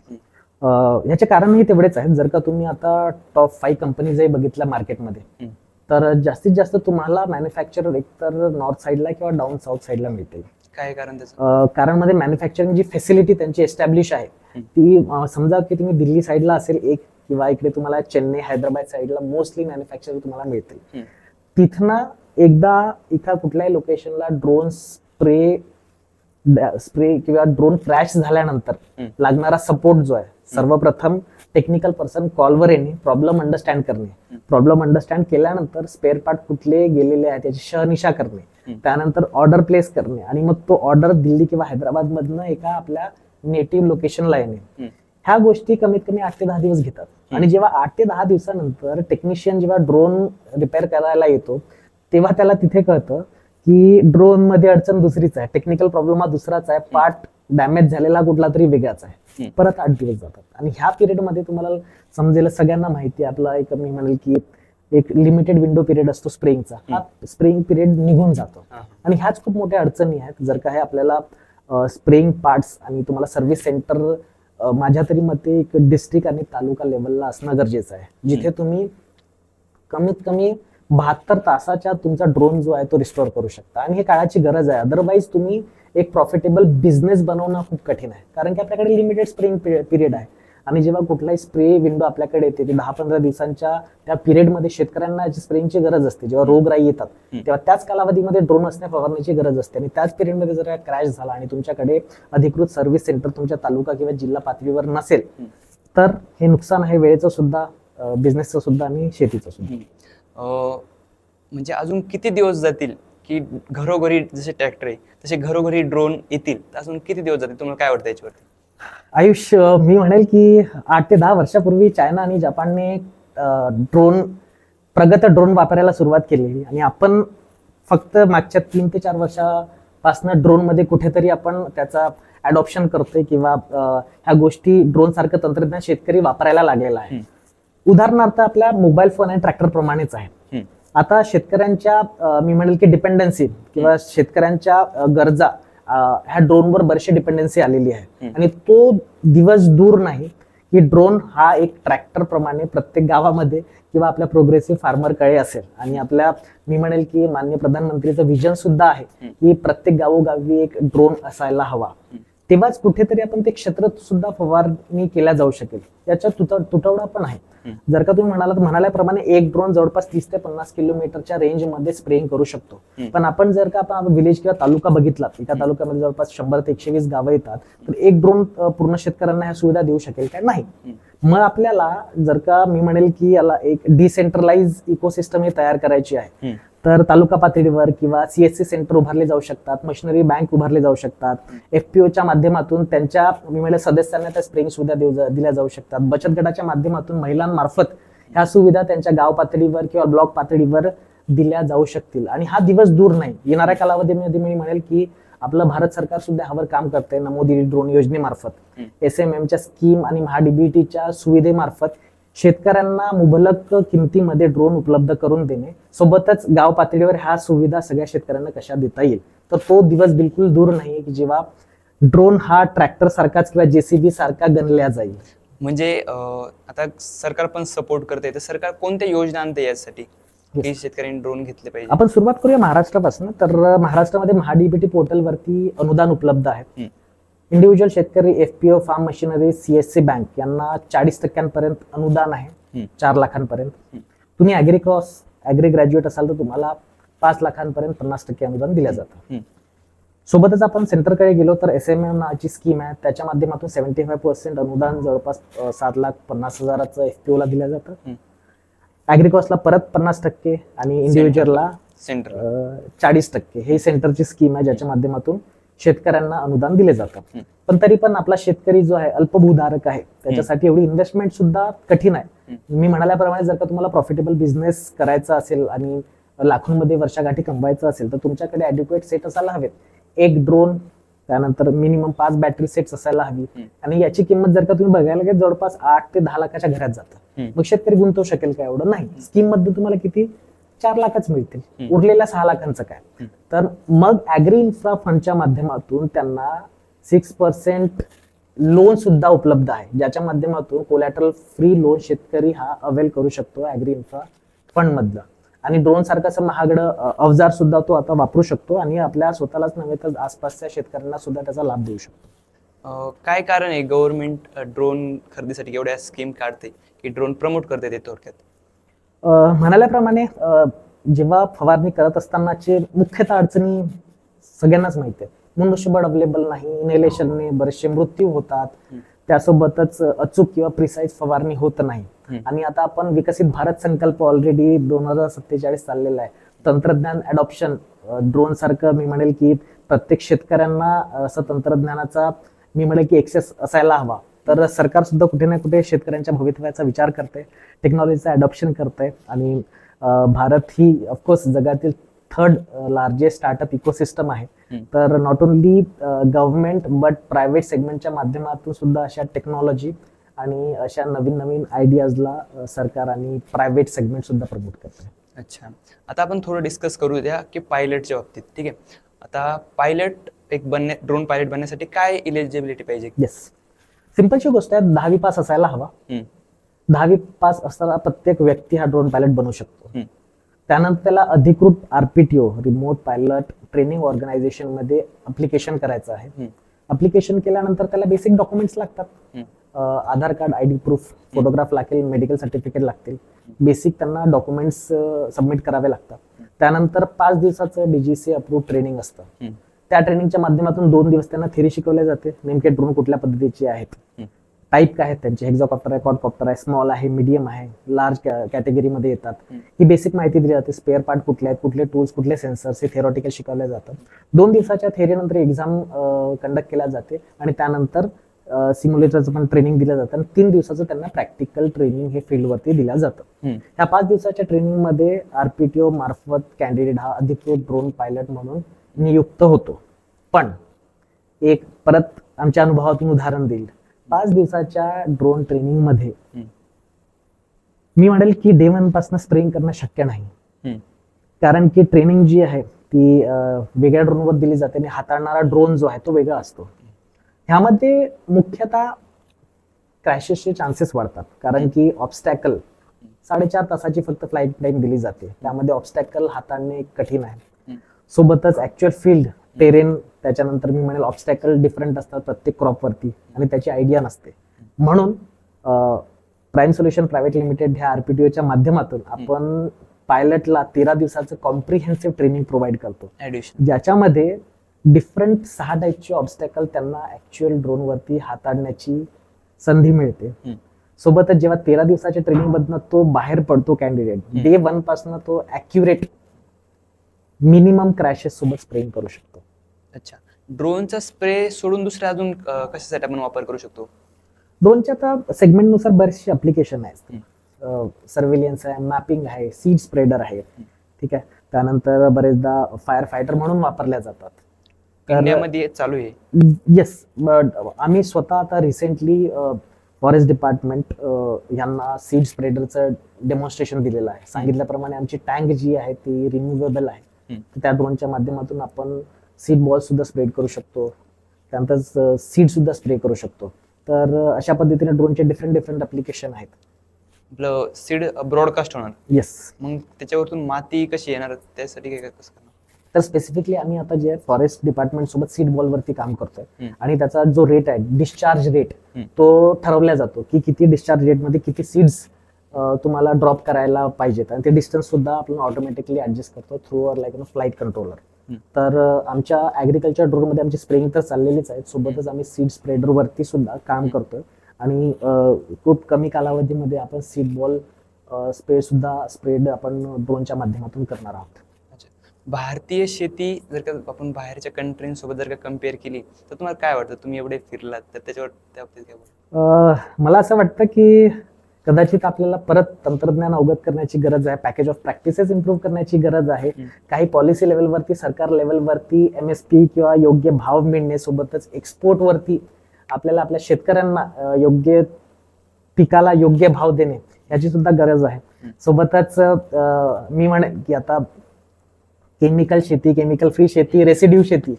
Speaker 1: याचे कारणही तेवढेच आहेत. जर का तुम्ही आता टॉप 5 कंपनीजही बघितल्या मार्केटमध्ये तर जास्तीत जास्त तुम्हाला मॅन्युफॅक्चर एकतर नॉर्थ साईडला किंवा डाऊन साऊथ साईडला मिळते.
Speaker 3: काय कारण त्याचं?
Speaker 1: कारण मध्ये मॅन्युफॅक्चरिंग जी फॅसिलिटी त्यांची एस्टॅब्लिश आहे ती समजा की तुम्ही दिल्ली साईडला असेल एक, किंवा इकडे तुम्हाला चेन्नई हैदराबाद साईडला मोस्टली मॅन्युफॅक्चरिंग तुम्हाला मिळते. तिथनं एकदा इथं कुठल्याही लोकेशनला ड्रोन स्प्रे किंवा ड्रोन क्रॅश झाल्यानंतर लागणारा सपोर्ट जो आहे, सर्वप्रथम टेक्निकल पर्सन कॉलवर येणे, प्रॉब्लेम अंडरस्टँड करणे, प्रॉब्लेम अंडरस्टँड केल्यानंतर स्पेअर पार्ट कुठले गेलेले आहेत याची शहनिशा करणे, त्यानंतर ऑर्डर प्लेस करणे, आणि मग तो ऑर्डर दिल्ली किंवा हैदराबाद मधनं एका आपल्या नेटिव्ह लोकेशनला येणे. ह्या गोष्टी कमीत कमी 8 ते 10 दिवस घेतात. आणि जेव्हा 8 ते 10 दिवसानंतर टेक्निशियन जेव्हा ड्रोन रिपेअर करायला येतो तेव्हा त्याला तिथे कळतं की ड्रोन मध्ये अडचण दुसरीच आहे, टेक्निकल प्रॉब्लेम हा दुसराच आहे, पार्ट डॅमेज झालेला कुठला तरी वेगळाच आहे. परत 8 दिवस जातात. आणि ह्या पिरियड मध्ये तुम्हाला समजेल, सगळ्यांना माहिती आहे आपला एक, मी म्हणेल की एक लिमिटेड विंडो पिरियड असतो स्प्रेइंगचा, हा स्प्रेइंग पिरियड निघून जातो. आणि ह्याच खूप मोठ्या अडचणी आहेत. जर का हे आपल्याला स्प्रेइंग पार्ट्स आणि तुम्हाला सर्व्हिस सेंटर माझ्या तरी मते एक डिस्ट्रिक्ट आणि तालुका लेवलला असणं गरजेचं आहे, जिथे तुम्ही कमीत कमी 72 तासाच्या तुमचा ड्रोन जो आहे तो रिस्टोर करू शकता. आणि हे काळाची गरज आहे. अदरवाईज तुम्ही एक प्रॉफिटेबल बिझनेस बनवणं खूप कठीण आहे, कारण की आपल्याकडे लिमिटेड स्प्रेइंग पिरियड आहे. आणि जेव्हा कुठलाही स्प्रे विंडो आपल्याकडे येते 10-15 दिवसांच्या त्या पिरियडमध्ये शेतकऱ्यांना स्प्रेइंगची गरज असते. जेव्हा रोगराई येतात तेव्हा त्याच कालावधीमध्ये ड्रोन असणे फवारण्याची गरज असते. आणि त्याच पिरियडमध्ये जर क्रॅश झाला आणि तुमच्याकडे अधिकृत सर्व्हिस सेंटर तुमच्या तालुका किंवा जिल्हा पातळीवर नसेल तर हे नुकसान आहे, वेळेचं सुद्धा, बिझनेसचं सुद्धा आणि शेतीचं सुद्धा.
Speaker 3: म्हणजे अजून किती दिवस जातील की घरोघरी जसे ट्रॅक्टर आहे तसे घरोघरी ड्रोन येतील, तर अजून किती दिवस जातील तुम्हाला काय वाटतं याच्यावरती?
Speaker 1: आयुष, मी म्हणेल की 8 ते 10 वर्षापूर्वी चायना आणि जपानने प्रगत ड्रोन वापरायला सुरुवात केलेली आणि आपण फक्त मागच्या 3 ते 4 वर्षापासून ड्रोन मध्ये कुठेतरी आपण त्याचा अडॉप्शन करतोय किंवा ह्या गोष्टी ड्रोन सारखं तंत्रज्ञान शेतकरी वापरायला लागलेला आहे. उदाहरणार्थ आपल्या मोबाईल फोन आणि ट्रॅक्टर प्रमाणेच आहे. आता शेतकऱ्यांच्या मी म्हणेल की डिपेंडन्सी किंवा शेतकऱ्यांच्या गरजा ह्या ड्रोनवर बरेचशी डिपेंडन्सी आलेली आहे आणि तो दिवस दूर नाही की ड्रोन हा एक ट्रॅक्टर प्रमाणे प्रत्येक गावामध्ये किंवा आपल्या प्रोग्रेसिव्ह फार्मरकडे असेल. आणि आपल्या मी म्हणेल की माननीय प्रधानमंत्रीचं विजन सुद्धा आहे की प्रत्येक गावोगावी एक ड्रोन असायला हवा. तेव्हाच कुठेतरी आपण ते क्षेत्र सुद्धा फवारणी केल्या जाऊ शकेल. याचा तुटवडा पण आहे. जर का तुम्ही म्हणाल्याप्रमाणे एक ड्रोन जवळपास 30 ते 50 किलोमीटरच्या रेंज मध्ये स्प्रेइंग करू शकतो. पण आपण जर का आपण विलेज किंवा तालुका बघितला, एका तालुक्यामध्ये जवळपास 100 ते 120 गावं येतात, तर एक ड्रोन पूर्ण शेतकऱ्यांना ह्या सुविधा देऊ शकेल का? नाही. मग आपल्याला जर का मी म्हणेल की याला एक डिसेंट्रलाइज इकोसिस्टम हे तयार करायची आहे, तर तालुका पातळीवर किंवा CSC सेंटर उभारले जाऊ शकतात, मशिनरी बँक उभारले जाऊ शकतात, FPOच्या माध्यमातून त्यांच्या मी म्हणेल सदस्यांना त्या स्प्रेइंग सुविधा दिल्या जाऊ शकतात, बचत गटाच्या माध्यमातून महिलांमार्फत ह्या सुविधा त्यांच्या गाव पातळीवर किंवा ब्लॉक पातळीवर दिल्या जाऊ शकतील. आणि हा दिवस दूर नाही. येणाऱ्या कालावधीमध्ये मी म्हणेल की आपलं भारत सरकार सुद्धा ह्यावर काम करते. नमो दिल्ली ड्रोन योजनेमार्फत, SMMच्या स्कीम आणि महाडीबीटीच्या सुविधेमार्फत शेतकऱ्यांना मुबलक किमतीमध्ये ड्रोन उपलब्ध करून देणे, सोबतच गाव पातळीवर ह्या सुविधा सगळ्या शेतकऱ्यांना कशा देता येईल. तर तो दिवस बिलकुल दूर नाही की जेव्हा ड्रोन हा ट्रॅक्टर सारखाच किंवा JCB सारखा गणल्या जाईल.
Speaker 3: म्हणजे आता सरकार पण सपोर्ट करते, तर सरकार कोणत्या योजना आणते यासाठी की शेतकऱ्यांनी ड्रोन घेतले पाहिजे?
Speaker 1: आपण सुरुवात करूया महाराष्ट्रापासून. तर महाराष्ट्रामध्ये महाडीबीटी पोर्टलवरती अनुदान उपलब्ध आहे. इंडिव्हिज्युअल शेतकरी, FPO, farm machinery, CSC bank यांना 40% अनुदान आहे, 4 लाखांपर्यंत. तुम्ही ऍग्री ग्रॅज्युएट असाल तर तुम्हाला 5 लाखांपर्यंत 50% अनुदान दिलं जातं. सोबतच आपण सेंटरकडे गेलो तर SMM नावाची स्कीम आहे, त्याच्या माध्यमातून 75% अनुदान जवळपास 7,50,000 FPO ला दिलं जातं. ऍग्रिकॉसला परत 50% आणि इंडिव्हिज्युअलला 40%. हे सेंटरची स्कीम आहे ज्याच्या माध्यमातून शेतकऱ्यांना अनुदान दिले जातं. पण तरी पण आपला शेतकरी जो आहे अल्पभूधारक आहे, त्याच्यासाठी एवढी इन्व्हेस्टमेंट सुद्धा कठीण आहे. मी म्हणाल्याप्रमाणे जर का तुम्हाला प्रॉफिटेबल बिझनेस करायचा असेल आणि लाखोंमध्ये वर्षागाठी कमवायचं असेल तर तुमच्याकडे ॲडिक्वेट सेट असायला हवेत. एक ड्रोन, त्यानंतर मिनिमम 5 बॅटरी सेट्स असायला हवी. आणि याची किंमत जर का तुम्ही बघायला गेलं जवळपास 8 ते 10 लाखाच्या घरात जातं. मग शेतकरी गुंतवू शकेल का? एवढं नाही. स्कीम मध्ये तुम्हाला किती 4 लाखच मिळतील, उरलेल्या 6 लाखांचं काय? तर मग ऍग्री इन्फ्रा फंडच्या माध्यमातून त्यांना 6% लोन सुद्धा उपलब्ध आहे, ज्याच्या माध्यमातून कोलॅटरल फ्री लोन शेतकरी हा अवेल करू शकतो ऍग्री इन्फ्रा फंड मधलं. आणि ड्रोन सारखं महागड अवजार सुद्धा तो आता वापरू शकतो आणि आपल्या स्वतःलाच नव्हे तर आसपासच्या शेतकऱ्यांना सुद्धा त्याचा लाभ देऊ शकतो.
Speaker 3: काय कारण आहे गव्हर्नमेंट ड्रोन खरेदीसाठी एवढ्या स्कीम काढते की ड्रोन प्रमोट करते ते थोडक्यात?
Speaker 1: म्हणाल्याप्रमाणे जेव्हा फवारणी करत असतानाचे मुख्यतः अडचणी सगळ्यांनाच माहिती आहे. मनुष्यबळ अवेलेबल नाही, इनहेलेशनने बरेचसे मृत्यू होतात, त्यासोबतच अचूक किंवा प्रिसाईज फवारणी होत नाही. आणि आता आपण विकसित भारत संकल्प ऑलरेडी 2047 चाललेला आहे. तंत्रज्ञान अडॉप्शन, ड्रोन सारखं मी म्हणेल की प्रत्येक शेतकऱ्यांना असं तंत्रज्ञानाचा मी म्हणेल की एक्सेस असायला हवा. तर सरकार सुद्धा कुठे ना कुठे शेतकऱ्यांच्या भवितव्याचा विचार करते, टेक्नॉलॉजीचं अडॉप्शन करते. आणि भारत ही ऑफकोर्स जगातील 3rd लार्जेस्ट स्टार्टअप इकोसिस्टम आहे. तर not only government but private सेगमेंटच्या माध्यमातून सुद्धा अशा टेक्नॉलॉजी आणि अशा नवीन नवीन आयडियाजला सरकार आणि प्रायव्हेट सेगमेंट सुद्धा प्रमोट करते.
Speaker 3: अच्छा, आता आपण थोडं डिस्कस करू द्या की पायलटच्या बाबतीत. ठीक आहे, आता पायलट ड्रोन पायलट बनण्यासाठी काय इलिजिबिलिटी पाहिजे?
Speaker 1: येस, सिंपलची गोष्ट आहे. 10वी पास असायला हवा. 10वी पास असताना प्रत्येक व्यक्ती हा ड्रोन पायलट बनू शकतो. त्यानंतर त्याला अधिकृत RPTO, remote pilot training organisation मध्ये अप्लिकेशन करायचं आहे. अप्लिकेशन केल्यानंतर त्याला बेसिक डॉक्युमेंट्स लागतात. Aadhaar card, ID proof, photograph लागेल, मेडिकल सर्टिफिकेट लागतील. बेसिक त्यांना डॉक्युमेंट्स सबमिट करावे लागतात. त्यानंतर 5 दिवसाचं DGCA अप्रूव्ह ट्रेनिंग असतं. त्या ट्रेनिंगच्या माध्यमातून 2 दिवस त्यांना थेरी शिकवले जाते. नेमके ड्रोन कुठल्या पद्धतीचे आहेत, टाईप काय आहेत त्यांचे, हेक्साकॉप्टर आहे, क्वाडकॉप्टर आहे, स्मॉल आहे, मीडियम आहे, लार्ज कॅटेगरीमध्ये येतात. ही बेसिक माहिती दिली जाते. स्पेअर पार्ट कुठले आहेत, कुठले टूल्स, कुठले सेन्सर्स, हे थेरॉटिकल शिकवले जातात. 2 दिवसाच्या थेरीनंतर एक्झाम कंडक्ट केल्या जाते आणि त्यानंतर सिम्युलेटरचं पण ट्रेनिंग दिलं जातं आणि 3 दिवसाचं त्यांना प्रॅक्टिकल ट्रेनिंग हे फील्डवरती दिलं जातं. ह्या 5 दिवसाच्या ट्रेनिंगमध्ये RPTO मार्फत कॅन्डिडेट हा अधिकृत ड्रोन पायलट म्हणून नियुक्त होतो. पण एक परत आमच्या अनुभवातून उदाहरण देईल. 5 दिवसाच्या ड्रोन ट्रेनिंगमध्ये मी म्हणेल की डे 1 पासून स्प्रेइंग करणं शक्य नाही, कारण की ट्रेनिंग जी आहे ती वेगळ्या ड्रोनवर दिली जाते आणि हाताळणारा ड्रोन जो आहे तो वेगळा असतो. ह्यामध्ये मुख्यतः क्रॅशेसचे चान्सेस वाढतात, कारण की ऑब्स्टॅकल 4.5 तासाची फक्त फ्लाईट टाइम दिली जाते, त्यामध्ये ऑब्स्टॅकल हाताळणे कठीण आहे. सोबतच ऍक्च्युअल फील्ड टेरेन, त्याच्यानंतर मी म्हणेल ऑब्स्टॅकल डिफरंट असतात प्रत्येक क्रॉपवरती आणि त्याची आयडिया नसते. म्हणून प्राईम सोल्युशन प्रायव्हेट लिमिटेड ह्या RPTOच्या माध्यमातून आपण पायलटला 13 दिवसाचं कॉम्प्रिहेन्सिव्ह ट्रेनिंग प्रोव्हाइड करतो, ज्याच्यामध्ये डिफरंट 6 टाईपचे ऑब्स्टॅकल त्यांना ऍक्च्युअल ड्रोनवरती हाताळण्याची संधी मिळते. सोबतच जेव्हा 13 दिवसाच्या ट्रेनिंग मधनं तो बाहेर पडतो कॅन्डिडेट, डे 1 पासून तो ऍक्युरेट मिनिमम क्रॅशेस सोबत स्प्रेइंग करू शकतो.
Speaker 3: अच्छा, ड्रोनचा स्प्रे सोडून दुसऱ्या अजून कशासाठी आपण वापर करू शकतो?
Speaker 1: ड्रोनच्या आता सेगमेंटनुसार बरेचसे ऍप्लिकेशन आहेत. सर्व्हेलियन्स आहे, मॅपिंग आहे, सीड स्प्रेडर आहे, ठीक आहे. त्यानंतर बरेचदा फायर फायटर म्हणून वापरल्या जातात.
Speaker 3: इंडियामध्ये चालू आहे.
Speaker 1: येस, आम्ही स्वतः आता रिसेंटली फॉरेस्ट डिपार्टमेंट यांना सीड स्प्रेडरचं डेमॉन्स्ट्रेशन दिलेलं आहे. सांगितल्याप्रमाणे आमची टँक जी आहे ती रिम्युवेबल आहे, त्या ड्रोनच्या माध्यमातून आपण सीड बॉल सुद्धा स्प्रेड करू शकतो, त्यानंतर सीड सुद्धा स्प्रे करू शकतो. तर अशा पद्धतीने ड्रोनचे डिफरंट ऍप्लिकेशन आहेत.
Speaker 3: आपलं सीड ब्रॉडकास्ट होणार.
Speaker 1: येस.
Speaker 3: मग त्याच्यावरतून माती कशी येणार, त्यासाठी काय कसं करणार?
Speaker 1: तर स्पेसिफिकली आम्ही आता जे फॉरेस्ट डिपार्टमेंट सोबत सीड बॉल वरती काम करतोय आणि त्याचा जो रेट आहे, डिस्चार्ज रेट, तो ठरवला जातो की किती डिस्चार्ज रेट मध्ये किती सीड्स तुम्हाला ड्रॉप करायला पाहिजेत, आणि ते डिस्टन्स सुद्धा आपण ऑटोमॅटिकली ऍडजस्ट करतो थ्रू लाईक फ्लाईट कंट्रोलर. तर आमच्या ऍग्रिकल्चर ड्रोन मध्ये आमची स्प्रेइंग तर चाललेलीच आहे, सोबतच आम्ही सीड स्प्रेडर वरती सुद्धा काम करतोय आणि खूप कमी कालावधीमध्ये आपण सीड बॉल स्प्रेड आपण ड्रोनच्या माध्यमातून करणार आहोत.
Speaker 3: भारतीय शेती जर का आपण बाहेरच्या कंट्रींसोबत जर का कम्पेअर केली तर तुम्हाला काय वाटतं? तुम्ही एवढे फिरलात तर त्याच्यावर त्या बाबतीत काय बोलता?
Speaker 1: मला असं वाटतं की कदाचित आपल्याला परत तंत्रज्ञान अवगत करण्याची गरज आहे, पॅकेज ऑफ प्रॅक्टिसेस इम्प्रूव्ह करण्याची गरज आहे. काही पॉलिसी लेवलवरती, सरकार लेवलवरती MSP किंवा योग्य भाव मिळणे, सोबतच एक्सपोर्ट वरती आपल्याला आपल्या शेतकऱ्यांना योग्य पिकाला योग्य भाव देणे याची सुद्धा गरज आहे. सोबतच मी म्हणेन की आता केमिकल शेती, केमिकल फ्री शेती, रेसिड्यू शेती,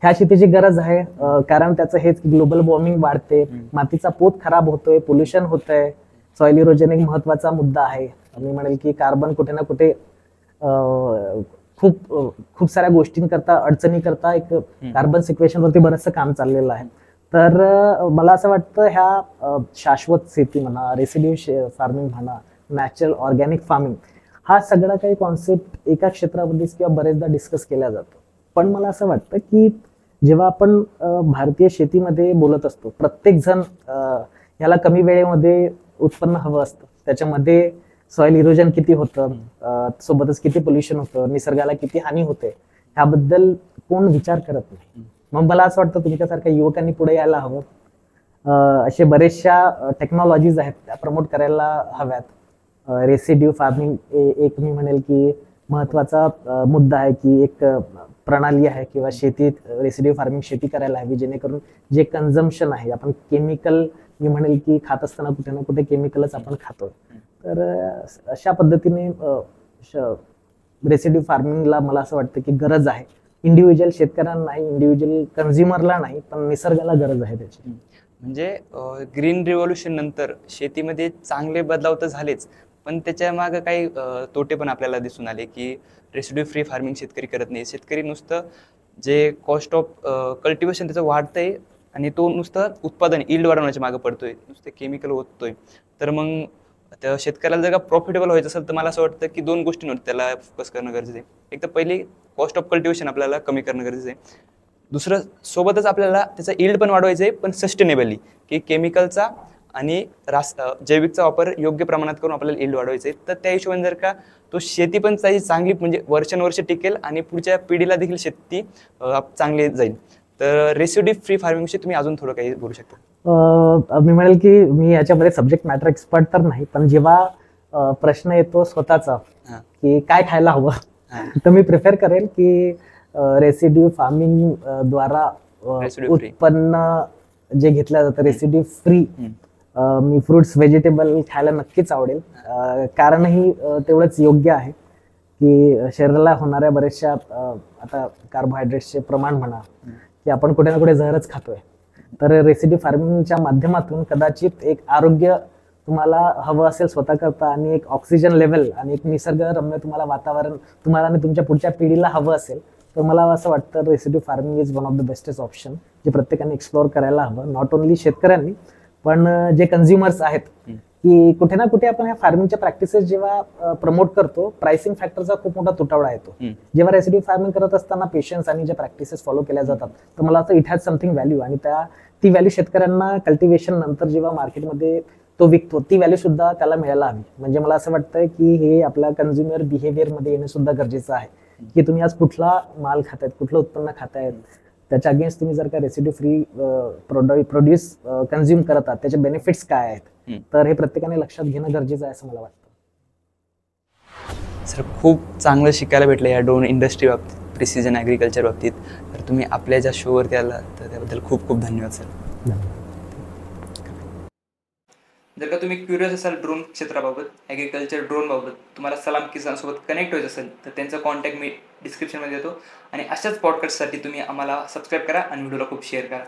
Speaker 1: ह्या शेतीची गरज आहे. कारण त्याचं हेच ग्लोबल वॉर्मिंग वाढते, मातीचा पोत खराब होतोय, पोल्युशन होतंय, सॉइल इरोजन एक महत्वाचा मुद्दा आहे. मी म्हणेल की कार्बन कुठे ना कुठे खूप साऱ्या गोष्टींकरता, अडचणीकरता एक कार्बन सिक्वेशन वरती बरंचसं काम चाललेलं आहे. तर मला असं वाटतं ह्या शाश्वत शेती म्हणा, रेसिड्यू फार्मिंग म्हणा, नॅचरल ऑर्गॅनिक फार्मिंग, हा सगळा काही कॉन्सेप्ट एका क्षेत्रामध्ये किंवा बरेचदा डिस्कस केला जातो. पण मला असं वाटतं की जेव्हा आपण भारतीय शेतीमध्ये बोलत असतो, प्रत्येक जण याला कमी वेळेमध्ये उत्पन्न हवं असतं, त्याच्यामध्ये सॉइल इरोजन किती होतं, सोबतच किती पोल्युशन होतं, निसर्गाला किती हानी होते, ह्याबद्दल कोण विचार करत नाही. मग मला असं वाटतं तुमच्यासारख्या युवकांनी पुढे यायला हवं. असे बरेचशा टेक्नॉलॉजीज आहेत त्या प्रमोट करायला हव्यात. रेसिड्यू फार्मिंग एक मी म्हणेल की महत्वाचा मुद्दा आहे की एक प्रणाली आहे किंवा शेतीत रेसिड्यू फार्मिंग शेती करायला हवी, जेणेकरून जे कन्झम्पशन आहे, आपण केमिकल मी म्हणेल की खात असताना कुठे ना कुठे केमिकलच आपण खातोय. तर अशा पद्धतीने रेसिड्यू फार्मिंगला मला असं वाटतं की गरज आहे. इंडिव्हिज्युअल शेतकऱ्यांना नाही, इंडिव्हिज्युअल कन्झ्युमरला नाही, पण निसर्गाला गरज आहे त्याची.
Speaker 3: म्हणजे ग्रीन रिव्होल्युशन नंतर शेतीमध्ये चांगले बदलाव तर झालेच, पण त्याच्या मागे काही तोटे पण आपल्याला दिसून आले की रेसिड्यू फ्री फार्मिंग शेतकरी करत नाही. शेतकरी नुसतं जे कॉस्ट ऑफ कल्टिवेशन त्याचं वाढतंय आणि तो नुसतं उत्पादन इल्ड वाढवण्याच्या मागे पडतोय, नुसतं केमिकल होतोय. तर मग त्या शेतकऱ्याला जर का प्रॉफिटेबल व्हायचं असेल तर मला असं वाटतं की 2 गोष्टींवर त्याला फोकस करणं गरजेचं आहे. एक तर पहिली कॉस्ट ऑफ कल्टिवेशन आपल्याला कमी करणं गरजेचं आहे. दुसरं सोबतच आपल्याला त्याचा इल्ड पण वाढवायचं आहे, पण सस्टेनेबली, की केमिकलचा आणि जैविकचा वापर योग्य प्रमाणात करून आपल्याला इल्ड वाढवायचं आहे. तर त्या हिशोबाने जर का तो शेती पण चांगली म्हणजे वर्षानुवर्ष टिकेल आणि पुढच्या पिढीला देखील शेती चांगली जाईल. तर रेसिड्यू फ्री फार्मिंगविषयी तुम्ही अजून थोडं काही बोलू शकता?
Speaker 1: मी म्हणेल की मी याच्यामध्ये सब्जेक्ट मॅटर एक्सपर्ट तर नाही, पण जेव्हा प्रश्न येतो स्वतःचा
Speaker 3: हां.
Speaker 1: की काय खायला हवं,
Speaker 3: हां.
Speaker 1: तर मी प्रिफर करेन की रेसिड्यू फार्मिंग द्वारा
Speaker 3: Residue free.
Speaker 1: उत्पन्न जे घेतलं जातं रेसिड्यू फ्री, मी फ्रुट्स व्हेजिटेबल खायला नक्कीच आवडेल. कारणही तेवढंच योग्य आहे की शरीराला होणाऱ्या बऱ्याचशा आता कार्बोहायड्रेट्सचे प्रमाण म्हणा की आपण कुठे ना कुठे जहरच खातोय. तर रेसिड्यू फार्मिंगच्या माध्यमातून कदाचित एक आरोग्य तुम्हाला हवं असेल स्वतः करता आणि एक ऑक्सिजन लेवल आणि एक निसर्गरम्य तुम्हाला वातावरण तुम्हाला आणि तुमच्या पुढच्या पिढीला हवं असेल, तर मला असं वाटतं residue farming is one of the bestest option, जे प्रत्येकाने एक्सप्लोअर करायला हवं. नॉट ओन्ली शेतकऱ्यांनी, पण जे कन्झ्युमर्स आहेत की कुठे ना कुठे आपण ह्या फार्मिंगच्या प्रॅक्टिसेस जेव्हा प्रमोट करतो, प्राइसिंग फॅक्टरचा खूप मोठा तुटवडा येतो. जेव्हा रेसिड्यू फार्मिंग करत असताना पेशन्स आणि ज्या प्रॅक्टिसेस फॉलो केल्या जातात, तर मला असं इट हॅज समथिंग व्हॅल्यू, आणि ती व्हॅल्यू शेतकऱ्यांना कल्टिवेशन नंतर जेव्हा मार्केटमध्ये तो विकतो, ती व्हॅल्यू सुद्धा त्याला मिळायला हवी. म्हणजे मला असं वाटतंय की हे आपल्या कन्झ्युमर बिहेवियर मध्ये येणं सुद्धा गरजेचं आहे की तुम्ही आज कुठला माल खातायत, कुठलं उत्पन्न खातायत, त्याच्या अगेन्स्ट तुम्ही जर का रेसिड्यू फ्री प्रोड्यूस कन्झ्युम करत आहात, त्याचे बेनिफिट्स काय आहेत, तर हे प्रत्येकाने लक्षात घेणं गरजेचं आहे असं मला वाटतं.
Speaker 3: सर, खूप चांगलं शिकायला भेटलं या ड्रोन इंडस्ट्री बाबतीत, प्रिसिजन ॲग्रिकल्चर बाबतीत. तर तुम्ही आपल्या ज्या शोवरती आला तर त्याबद्दल खूप खूप धन्यवाद सर.
Speaker 2: जर का तुम्ही क्युरियस असाल ड्रोन क्षेत्राबाबत, ॲग्रिकल्चर ड्रोनबाबत, तुम्हाला सलाम किसानसोबत कनेक्ट व्हायचं असेल, तर त्यांचा कॉन्टॅक्ट मी डिस्क्रिप्शनमध्ये देतो. आणि अशाच पॉडकास्टसाठी तुम्ही आम्हाला सबस्क्राईब करा आणि व्हिडिओला खूप शेअर करा.